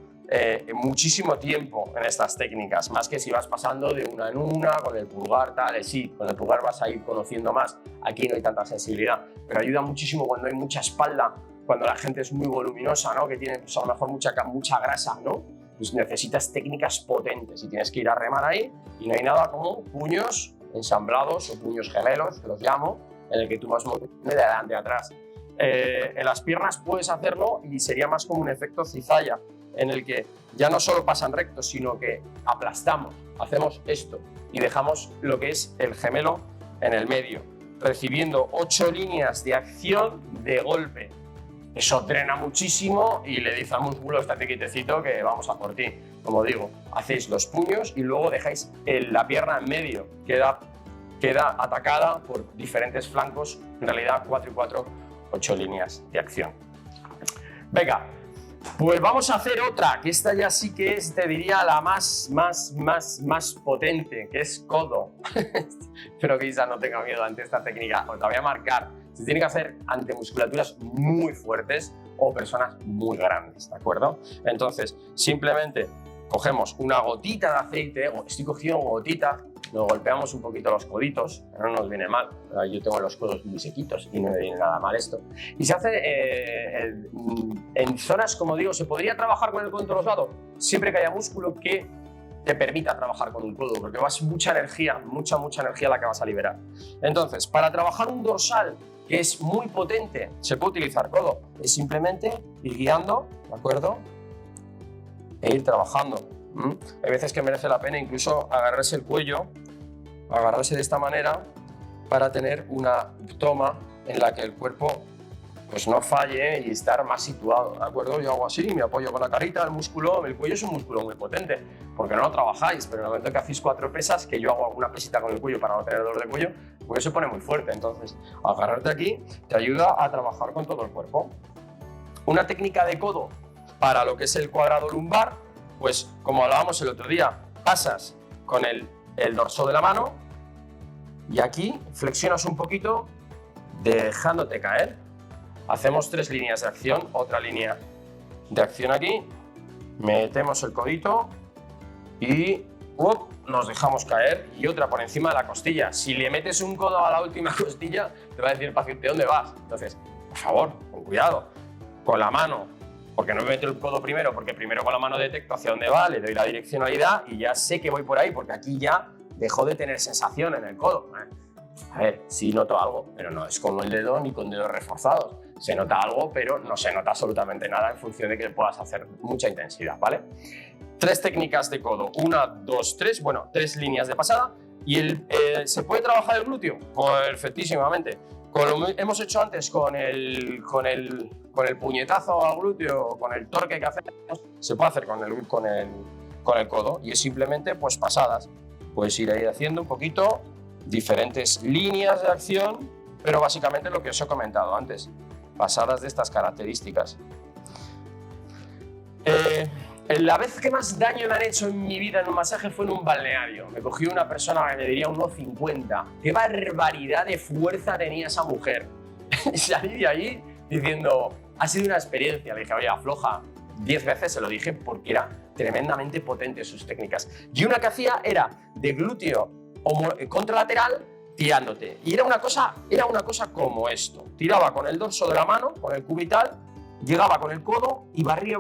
muchísimo tiempo en estas técnicas, más que si vas pasando de una en una, con el pulgar, tal, sí, con el pulgar vas a ir conociendo más, aquí no hay tanta sensibilidad, pero ayuda muchísimo cuando hay mucha espalda, cuando la gente es muy voluminosa, ¿no? Que tiene pues, a lo mejor mucha grasa, ¿no? Pues necesitas técnicas potentes y tienes que ir a remar ahí y no hay nada como puños ensamblados o puños gemelos, que los llamo, en el que tú vas moviendo de adelante a atrás. En las piernas puedes hacerlo y sería más como un efecto cizalla, en el que ya no solo pasan rectos, sino que aplastamos, hacemos esto y dejamos lo que es el gemelo en el medio, recibiendo 8 líneas de acción de golpe. Eso drena muchísimo y le dice al músculo, estate quietecito que vamos a por ti. Como digo, hacéis los puños y luego dejáis la pierna en medio, queda atacada por diferentes flancos, en realidad 4 y 4, 8 líneas de acción. Venga, pues vamos a hacer otra, que esta ya sí que es, te diría, la más potente, que es codo. Espero que Isa no tenga miedo ante esta técnica, os la voy a marcar. Se tiene que hacer ante musculaturas muy fuertes o personas muy grandes, ¿de acuerdo? Entonces, simplemente cogemos una gotita de aceite, estoy cogiendo gotitas, nos golpeamos un poquito los coditos, no nos viene mal, yo tengo los codos muy sequitos y no me viene nada mal esto. Y se hace en zonas, como digo, se podría trabajar con el codo entorosado, siempre que haya músculo que te permita trabajar con un codo, porque vas mucha energía la que vas a liberar. Entonces, para trabajar un dorsal que es muy potente, se puede utilizar codo, es simplemente ir guiando, ¿de acuerdo? E ir trabajando. Hay veces que merece la pena incluso agarrarse el cuello, agarrarse de esta manera para tener una toma en la que el cuerpo pues no falle y estar más situado, ¿de acuerdo? Yo hago así, me apoyo con la carita, el músculo, el cuello es un músculo muy potente, porque no lo trabajáis, pero en el momento que hacéis 4 pesas, que yo hago alguna pesita con el cuello para no tener dolor de cuello, el cuello se pone muy fuerte, entonces agarrarte aquí te ayuda a trabajar con todo el cuerpo. Una técnica de codo para lo que es el cuadrado lumbar, pues como hablábamos el otro día, pasas con el dorso de la mano y aquí flexionas un poquito dejándote caer. Hacemos 3 líneas de acción, otra línea de acción aquí, metemos el codito y nos dejamos caer y otra por encima de la costilla. Si le metes un codo a la última costilla, te va a decir el paciente ¿dónde vas? Entonces, por favor, con cuidado, con la mano, porque no me meto el codo primero, porque primero con la mano detecto hacia dónde va, le doy la direccionalidad y ya sé que voy por ahí, porque aquí ya dejó de tener sensación en el codo. A ver, sí noto algo, pero no es como el dedo ni con dedos reforzados. Se nota algo, pero no se nota absolutamente nada en función de que puedas hacer mucha intensidad, ¿vale? 3 técnicas de codo, 1, 2, 3, bueno, 3 líneas de pasada. ¿Y se puede trabajar el glúteo? Perfectísimamente. Como lo hemos hecho antes con el puñetazo al glúteo, con el torque que hacemos, se puede hacer con el codo y es simplemente pues pasadas. Puedes ir ahí haciendo un poquito diferentes líneas de acción, pero básicamente lo que os he comentado antes, pasadas de estas características. La vez que más daño me han hecho en mi vida en un masaje fue en un balneario. Me cogió una persona que me diría 1,50. ¡Qué barbaridad de fuerza tenía esa mujer! Y salí de ahí diciendo, ha sido una experiencia. Le dije, oye, afloja. 10 veces se lo dije porque era tremendamente potente sus técnicas. Y una que hacía era de glúteo contralateral tirándote. Y era una cosa como esto. Tiraba con el dorso de la mano, con el cubital, llegaba con el codo y barría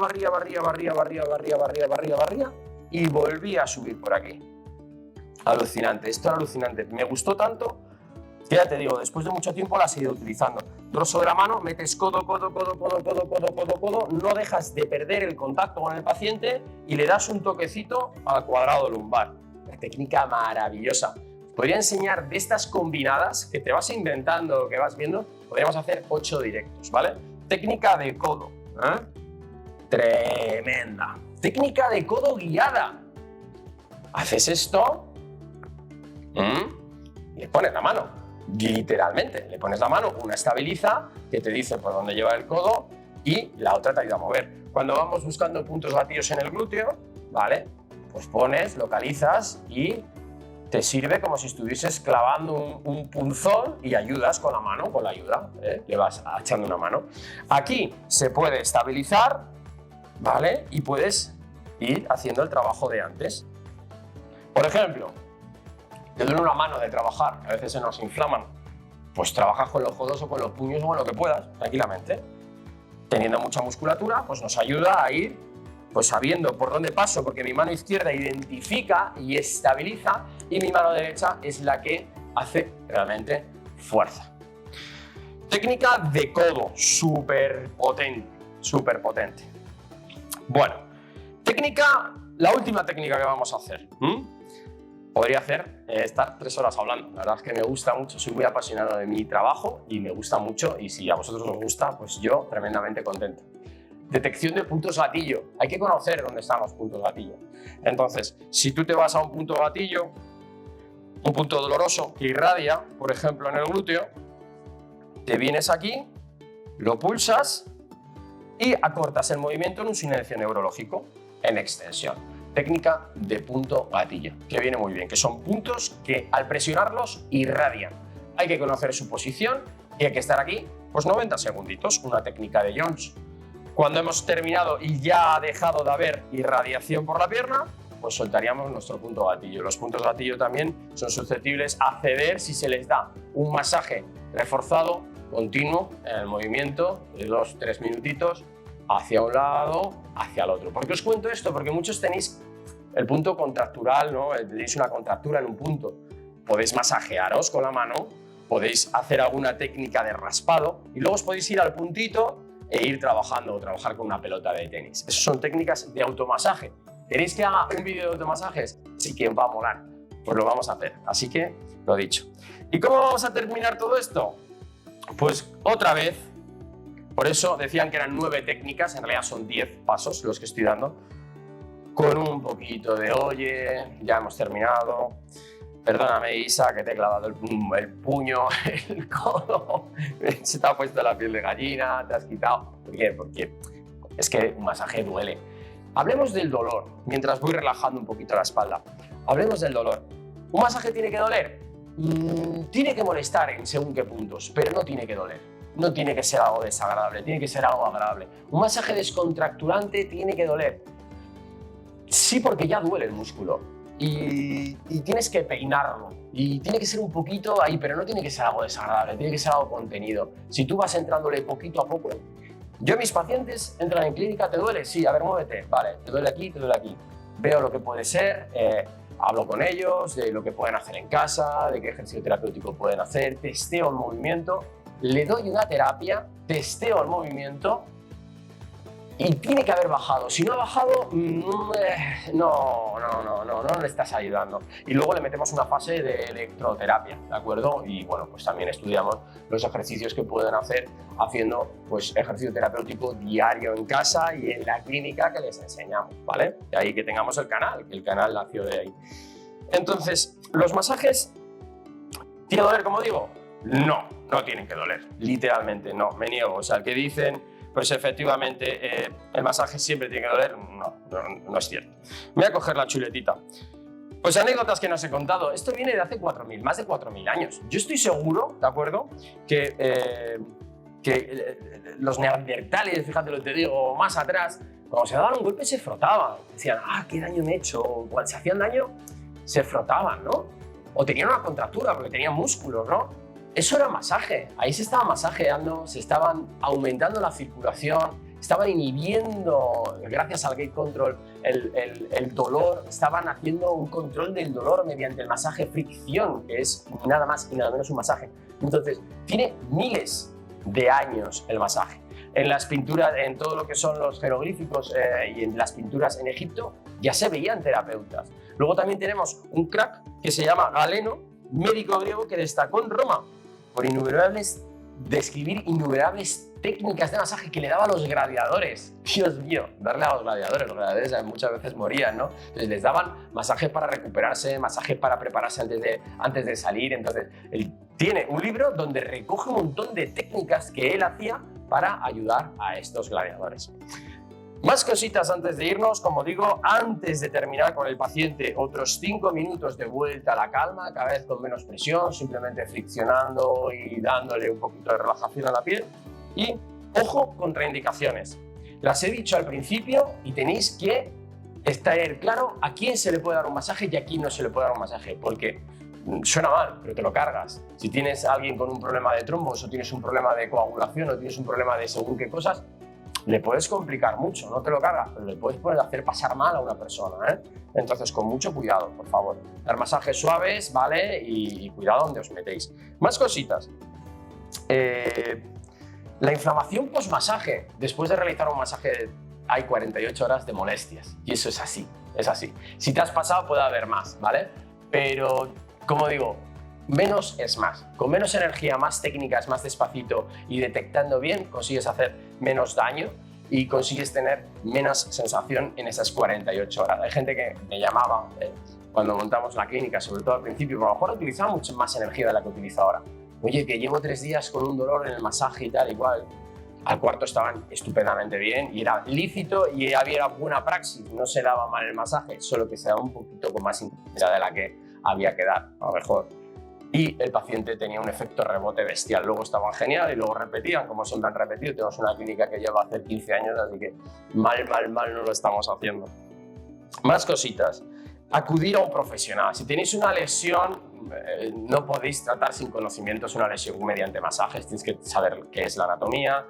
y volvía a subir por aquí. Alucinante, esto era alucinante. Me gustó tanto que ya te digo, después de mucho tiempo la he ido utilizando. Dorso de la mano, metes codo, no dejas de perder el contacto con el paciente y le das un toquecito al cuadrado lumbar. Una técnica maravillosa. Podría enseñar de estas combinadas que te vas inventando, que vas viendo, podríamos hacer 8 directos, ¿vale? Técnica de codo, tremenda. Técnica de codo guiada. Haces esto, le pones la mano, literalmente, le pones la mano, una estabiliza, que te dice por dónde lleva el codo y la otra te ayuda a mover. Cuando vamos buscando puntos gatillos en el glúteo, ¿vale? Pues pones, localizas y te sirve como si estuvieses clavando un punzón y ayudas con la mano, con la ayuda, le vas echando una mano. Aquí se puede estabilizar, ¿vale? Y puedes ir haciendo el trabajo de antes. Por ejemplo, te duele una mano de trabajar, a veces se nos inflaman, pues trabajas con los codos o con los puños o con lo que puedas, tranquilamente. Teniendo mucha musculatura, pues nos ayuda a ir pues sabiendo por dónde paso, porque mi mano izquierda identifica y estabiliza y mi mano derecha es la que hace realmente fuerza. Técnica de codo, súper potente. Bueno, la última técnica que vamos a hacer. Podría estar 3 horas hablando. La verdad es que me gusta mucho, soy muy apasionado de mi trabajo y me gusta mucho, y si a vosotros os gusta, pues yo tremendamente contento. Detección de puntos gatillo. Hay que conocer dónde están los puntos gatillo. Entonces, si tú te vas a un punto gatillo, un punto doloroso que irradia, por ejemplo en el glúteo, te vienes aquí, lo pulsas y acortas el movimiento en un silencio neurológico en extensión. Técnica de punto gatillo, que viene muy bien, que son puntos que al presionarlos irradian. Hay que conocer su posición y hay que estar aquí pues 90 segunditos, una técnica de Jones. Cuando hemos terminado y ya ha dejado de haber irradiación por la pierna, pues soltaríamos nuestro punto gatillo. Los puntos gatillo también son susceptibles a ceder si se les da un masaje reforzado, continuo, en el movimiento de 2-3 minutitos, hacia un lado, hacia el otro. ¿Por qué os cuento esto? Porque muchos tenéis el punto contractural, ¿no? Tenéis una contractura en un punto. Podéis masajearos con la mano, podéis hacer alguna técnica de raspado y luego os podéis ir al puntito e ir trabajando o trabajar con una pelota de tenis. Esas son técnicas de automasaje. ¿Queréis que haga un vídeo de automasajes? Sí que va a molar. Pues lo vamos a hacer. Así que, lo dicho. ¿Y cómo vamos a terminar todo esto? Pues otra vez, Por eso decían que eran 9 técnicas, en realidad son 10 pasos los que estoy dando. Con un poquito de oye, ya hemos terminado. Perdóname, Isa, que te he clavado el puño, el codo, se te ha puesto la piel de gallina, te has quitado. ¿Por qué? Porque es que un masaje duele. Hablemos del dolor, mientras voy relajando un poquito la espalda. Hablemos del dolor. ¿Un masaje tiene que doler? Tiene que molestar en según qué puntos, pero no tiene que doler. No tiene que ser algo desagradable, tiene que ser algo agradable. Un masaje descontracturante tiene que doler. Sí, porque ya duele el músculo y tienes que peinarlo y tiene que ser un poquito ahí, pero no tiene que ser algo desagradable, tiene que ser algo contenido. Si tú vas entrándole poquito a poco, yo mis pacientes entran en clínica, ¿te duele? Sí, a ver, muévete, vale, te duele aquí, te duele aquí. Veo lo que puede ser, hablo con ellos de lo que pueden hacer en casa, de qué ejercicio terapéutico pueden hacer, testeo el movimiento, le doy una terapia, testeo el movimiento y tiene que haber bajado. Si no ha bajado, no le estás ayudando. Y luego le metemos una fase de electroterapia, ¿de acuerdo? Y bueno, pues también estudiamos los ejercicios que pueden hacer haciendo pues ejercicio terapéutico diario en casa y en la clínica que les enseñamos, ¿vale? De ahí que tengamos el canal, que el canal nació de ahí. Entonces, los masajes, ¿tiene que doler, como digo? No tienen que doler, literalmente no, me niego. O sea, el que dicen, pues efectivamente el masaje siempre tiene que doler, no es cierto. Voy a coger la chuletita. Pues anécdotas que nos he contado. Esto viene de hace 4.000, más de 4.000 años. Yo estoy seguro, ¿de acuerdo? Que los neandertales, fíjate lo que te digo, más atrás, cuando se daban un golpe se frotaban. Decían, qué daño me he hecho. O cuando se hacían daño, se frotaban, ¿no? O tenían una contractura porque tenían músculos, ¿no? Eso era masaje, ahí se estaba masajeando, se estaban aumentando la circulación, estaban inhibiendo, gracias al gate control, el dolor, estaban haciendo un control del dolor mediante el masaje fricción, que es nada más y nada menos un masaje. Entonces, tiene miles de años el masaje. En las pinturas, en todo lo que son los jeroglíficos y en las pinturas en Egipto, ya se veían terapeutas. Luego también tenemos un crack que se llama Galeno, médico griego que destacó en Roma por describir innumerables técnicas de masaje que le daba a los gladiadores. Dios mío, darle a los gladiadores muchas veces morían, ¿no? Entonces les daban masaje para recuperarse, masaje para prepararse antes de salir. Entonces él tiene un libro donde recoge un montón de técnicas que él hacía para ayudar a estos gladiadores. Más cositas antes de irnos, como digo, antes de terminar con el paciente, otros 5 minutos de vuelta a la calma, cada vez con menos presión, simplemente friccionando y dándole un poquito de relajación a la piel. Y ojo, contraindicaciones. Las he dicho al principio y tenéis que estar claro a quién se le puede dar un masaje y a quién no se le puede dar un masaje, porque suena mal, pero te lo cargas. Si tienes a alguien con un problema de trombos o tienes un problema de coagulación o tienes un problema de según qué cosas, le puedes complicar mucho, no te lo cargas, pero le puedes poder hacer pasar mal a una persona, ¿eh? Entonces, con mucho cuidado, por favor. Dar masajes suaves, ¿vale? Y cuidado donde os metéis. Más cositas. La inflamación post-masaje. Después de realizar un masaje hay 48 horas de molestias. Y eso es así, es así. Si te has pasado puede haber más, ¿vale? Pero, como digo, menos es más. Con menos energía, más técnicas, más despacito y detectando bien, consigues hacer menos daño y consigues tener menos sensación en esas 48 horas. Hay gente que me llamaba cuando montamos la clínica, sobre todo al principio, que a lo mejor utilizaba mucho más energía de la que utiliza ahora. Oye, que llevo 3 días con un dolor en el masaje y tal, igual. Al cuarto estaban estupendamente bien y era lícito y había buena praxis. No se daba mal el masaje, solo que se daba un poquito con más intensidad de la que había que dar, a lo mejor. Y el paciente tenía un efecto rebote bestial. Luego estaban genial y luego repetían, como siempre han repetido. Tenemos una clínica que lleva hace 15 años, así que mal no lo estamos haciendo. Más cositas. Acudir a un profesional. Si tenéis una lesión, no podéis tratar sin conocimientos una lesión mediante masajes. Tienes que saber qué es la anatomía,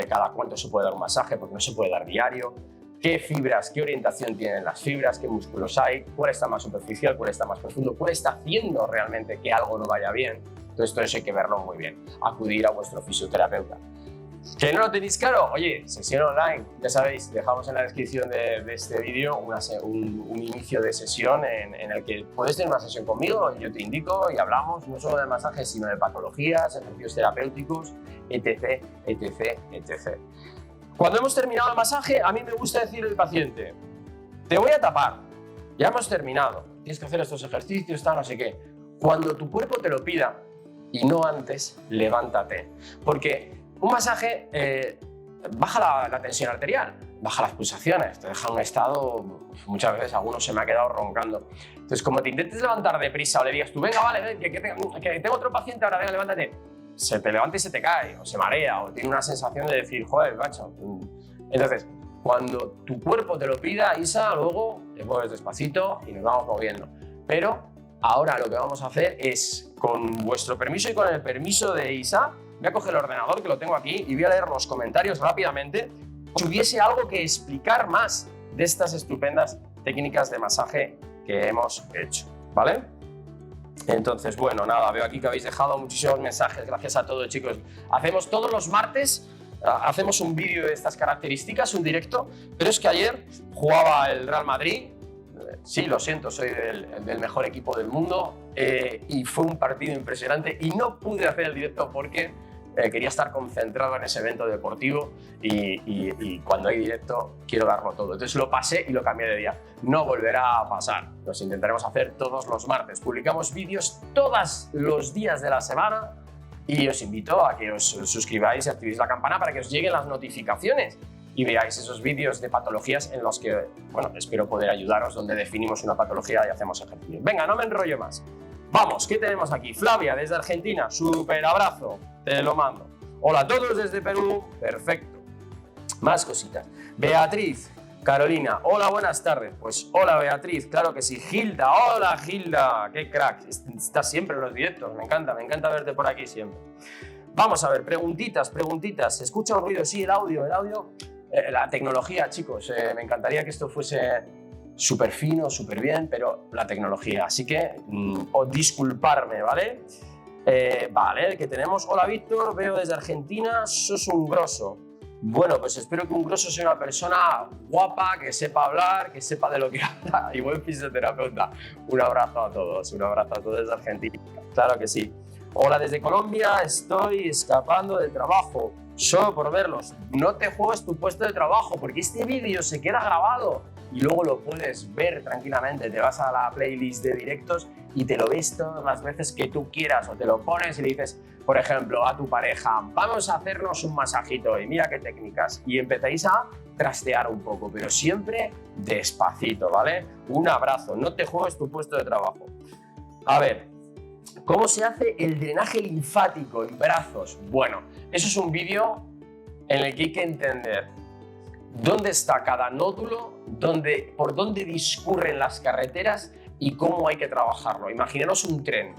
cada cuánto se puede dar un masaje, porque no se puede dar diario. Qué fibras, qué orientación tienen las fibras, qué músculos hay, cuál está más superficial, cuál está más profundo, cuál está haciendo realmente que algo no vaya bien. Entonces, todo eso hay que verlo muy bien. Acudir a vuestro fisioterapeuta. ¿Que no lo tenéis claro? Oye, sesión online, ya sabéis, dejamos en la descripción de este vídeo un inicio de sesión en el que puedes tener una sesión conmigo, yo te indico y hablamos no solo de masajes, sino de patologías, ejercicios terapéuticos, etc, etc, etc. Cuando hemos terminado el masaje, a mí me gusta decirle al paciente, te voy a tapar, ya hemos terminado, tienes que hacer estos ejercicios, tal, no sé qué. Cuando tu cuerpo te lo pida, y no antes, levántate. Porque un masaje baja la tensión arterial, baja las pulsaciones, te deja en un estado, muchas veces algunos se me ha quedado roncando. Entonces, como te intentes levantar deprisa o le digas tú, venga, vale, ven, que tengo otro paciente ahora, venga, levántate, se te levanta y se te cae, o se marea, o tiene una sensación de decir, joder, macho. Entonces, cuando tu cuerpo te lo pida, Isa, luego te mueves despacito y nos vamos moviendo. Pero ahora lo que vamos a hacer es, con vuestro permiso y con el permiso de Isa, voy a coger el ordenador que lo tengo aquí y voy a leer los comentarios rápidamente. Si hubiese algo que explicar más de estas estupendas técnicas de masaje que hemos hecho, ¿vale? Entonces, bueno, nada, veo aquí que habéis dejado muchísimos mensajes, gracias a todos, chicos. Hacemos todos los martes, hacemos un vídeo de estas características, un directo, pero es que ayer jugaba el Real Madrid. Sí, lo siento, soy del mejor equipo del mundo y fue un partido impresionante y no pude hacer el directo porque quería estar concentrado en ese evento deportivo y cuando hay directo quiero darlo todo. Entonces lo pasé y lo cambié de día. No volverá a pasar. Los intentaremos hacer todos los martes. Publicamos vídeos todos los días de la semana y os invito a que os suscribáis y activéis la campana para que os lleguen las notificaciones y veáis esos vídeos de patologías en los que, bueno, espero poder ayudaros, donde definimos una patología y hacemos ejercicio. Venga, no me enrollo más. Vamos, ¿qué tenemos aquí? Flavia, desde Argentina, súper abrazo, te lo mando. Hola a todos desde Perú, perfecto. Más cositas. Beatriz, Carolina, hola, buenas tardes. Pues hola Beatriz, claro que sí. Gilda, hola Gilda, qué crack. Estás siempre en los directos, me encanta verte por aquí siempre. Vamos a ver, preguntitas. ¿Se escucha un ruido? Sí, el audio. La tecnología, chicos, me encantaría que esto fuese súper fino, súper bien, pero la tecnología, así que disculparme, ¿vale? Vale, que tenemos, hola Víctor, veo desde Argentina, sos un grosso. Bueno, pues espero que un grosso sea una persona guapa, que sepa hablar, que sepa de lo que habla y buen fisioterapeuta. Un abrazo a todos desde Argentina, claro que sí. Hola desde Colombia, estoy escapando del trabajo. Solo por verlos, no te juegues tu puesto de trabajo porque este vídeo se queda grabado y luego lo puedes ver tranquilamente. Te vas a la playlist de directos y te lo ves todas las veces que tú quieras o te lo pones y le dices, por ejemplo, a tu pareja, vamos a hacernos un masajito y mira qué técnicas y empezáis a trastear un poco, pero siempre despacito, ¿vale? Un abrazo, no te juegues tu puesto de trabajo. A ver, ¿cómo se hace el drenaje linfático en brazos? Bueno, eso es un vídeo en el que hay que entender dónde está cada nódulo, por dónde discurren las carreteras y cómo hay que trabajarlo. Imaginaros un tren,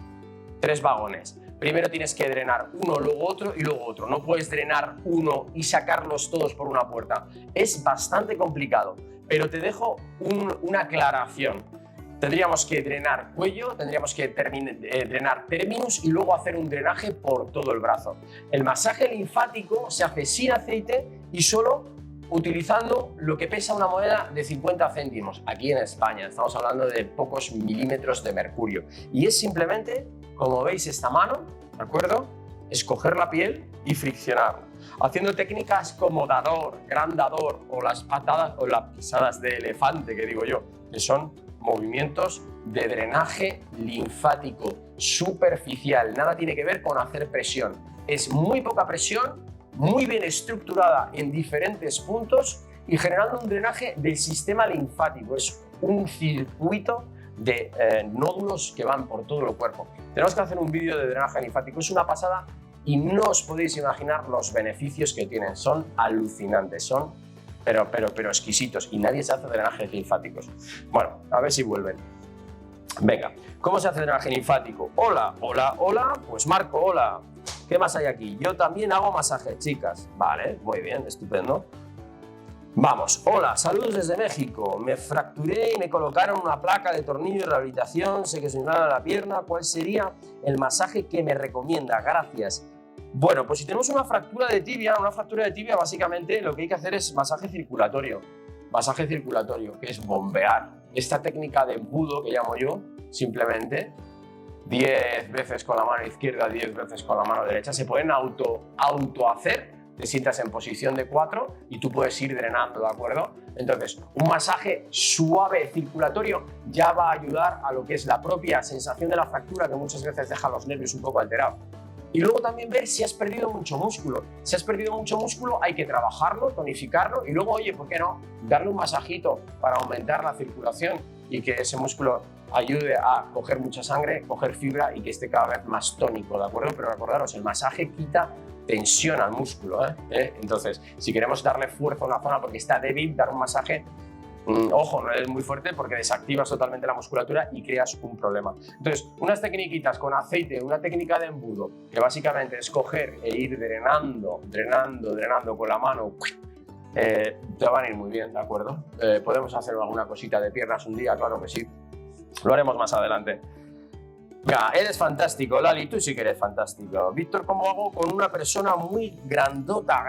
3 vagones. Primero tienes que drenar uno, luego otro y luego otro. No puedes drenar uno y sacarlos todos por una puerta. Es bastante complicado, pero te dejo una aclaración. Tendríamos que drenar cuello, tendríamos que drenar terminus y luego hacer un drenaje por todo el brazo. El masaje linfático se hace sin aceite y solo utilizando lo que pesa una moneda de 50 céntimos. Aquí en España estamos hablando de pocos milímetros de mercurio. Y es simplemente, como veis esta mano, ¿de acuerdo? Escoger la piel y friccionar. Haciendo técnicas como dador, gran dador o las patadas o las pisadas de elefante, que digo yo, que son movimientos de drenaje linfático superficial. Nada tiene que ver con hacer presión. Es muy poca presión, muy bien estructurada en diferentes puntos y generando un drenaje del sistema linfático. Es un circuito de nódulos que van por todo el cuerpo. Tenemos que hacer un vídeo de drenaje linfático. Es una pasada y no os podéis imaginar los beneficios que tienen. Son alucinantes, son pero exquisitos y nadie se hace drenajes linfáticos. Bueno, a ver si vuelven. Venga, ¿cómo se hace drenaje linfático? Hola, pues Marco, hola. ¿Qué más hay aquí? Yo también hago masaje, chicas. Vale, muy bien, estupendo. Vamos, hola, saludos desde México. Me fracturé y me colocaron una placa de tornillo de rehabilitación, sé que se me va la pierna. ¿Cuál sería el masaje que me recomienda? Gracias. Bueno, pues si tenemos una fractura de tibia básicamente lo que hay que hacer es masaje circulatorio, que es bombear. Esta técnica de embudo que llamo yo, simplemente 10 veces con la mano izquierda, 10 veces con la mano derecha. Se pueden auto hacer. Te sientas en posición de 4 y tú puedes ir drenando, ¿de acuerdo? Entonces, un masaje suave circulatorio ya va a ayudar a lo que es la propia sensación de la fractura, que muchas veces deja los nervios un poco alterados. Y luego también ver si has perdido mucho músculo. Si has perdido mucho músculo, hay que trabajarlo, tonificarlo y luego, oye, ¿por qué no? Darle un masajito para aumentar la circulación y que ese músculo ayude a coger mucha sangre, coger fibra y que esté cada vez más tónico, ¿de acuerdo? Pero recordaros, el masaje quita tensión al músculo, Entonces, si queremos darle fuerza a una zona porque está débil, dar un masaje, ojo, no es muy fuerte porque desactivas totalmente la musculatura y creas un problema. Entonces, unas tecniquitas con aceite, una técnica de embudo, que básicamente es coger e ir drenando con la mano, te van a ir muy bien, ¿de acuerdo? Podemos hacer alguna cosita de piernas un día, claro que sí. Lo haremos más adelante. Venga, eres fantástico, Lali, tú sí que eres fantástico. Víctor, ¿cómo hago con una persona muy grandota,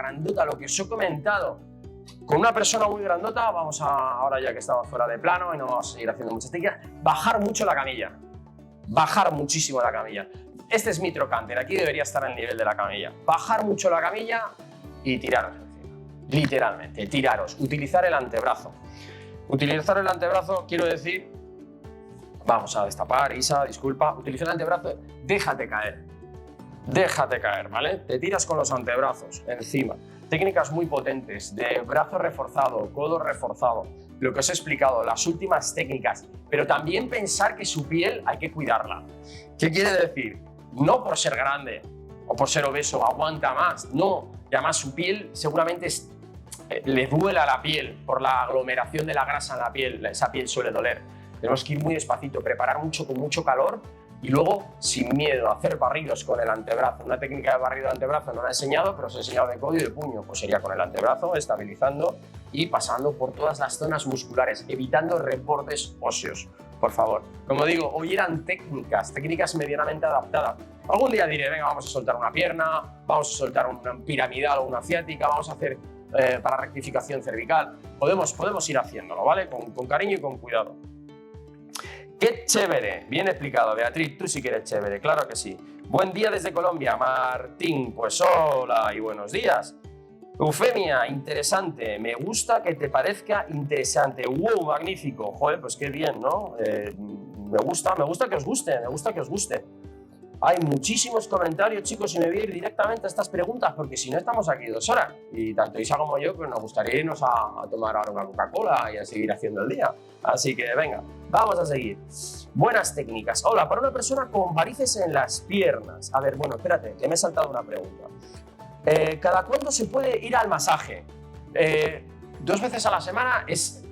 lo que os he comentado? Con una persona muy grandota, vamos a, ahora ya que estamos fuera de plano y no vamos a seguir haciendo muchas técnicas, bajar mucho la camilla. Bajar muchísimo la camilla. Este es mi trocánter, aquí debería estar al nivel de la camilla. Bajar mucho la camilla y tiraros encima. Literalmente, tiraros. Utilizar el antebrazo. Utilizar el antebrazo, quiero decir, vamos a destapar, Isa, disculpa, utiliza el antebrazo, déjate caer, ¿vale? Te tiras con los antebrazos encima. Técnicas muy potentes de brazo reforzado, codo reforzado, lo que os he explicado, las últimas técnicas, pero también pensar que su piel hay que cuidarla. ¿Qué quiere decir? No por ser grande o por ser obeso aguanta más, no, y además su piel seguramente le duela la piel por la aglomeración de la grasa en la piel, esa piel suele doler. Tenemos que ir muy despacito, preparar mucho con mucho calor y luego, sin miedo, hacer barridos con el antebrazo. Una técnica de barrido de antebrazo no la he enseñado, pero os he enseñado de codo y de puño. Pues sería con el antebrazo, estabilizando y pasando por todas las zonas musculares, evitando rebordes óseos, por favor. Como digo, hoy eran técnicas medianamente adaptadas. Algún día diré, venga, vamos a soltar una pierna, vamos a soltar una piramidal o una ciática, vamos a hacer para rectificación cervical. Podemos ir haciéndolo, ¿vale? Con cariño y con cuidado. ¡Qué chévere! Bien explicado, Beatriz, tú sí que eres chévere, claro que sí. Buen día desde Colombia, Martín, pues hola y buenos días. Eufemia, interesante, me gusta que te parezca interesante. ¡Wow, magnífico! Joder, pues qué bien, ¿no? Me gusta que os guste, Hay muchísimos comentarios, chicos, y me voy a ir directamente a estas preguntas porque si no estamos aquí 2 horas. Y tanto Isa como yo, pues nos gustaría irnos a tomar ahora una Coca-Cola y a seguir haciendo el día. Así que venga, vamos a seguir. Buenas técnicas. Hola, para una persona con varices en las piernas. A ver, bueno, espérate, que me he saltado una pregunta. ¿Cada cuándo se puede ir al masaje? 2 veces a la semana es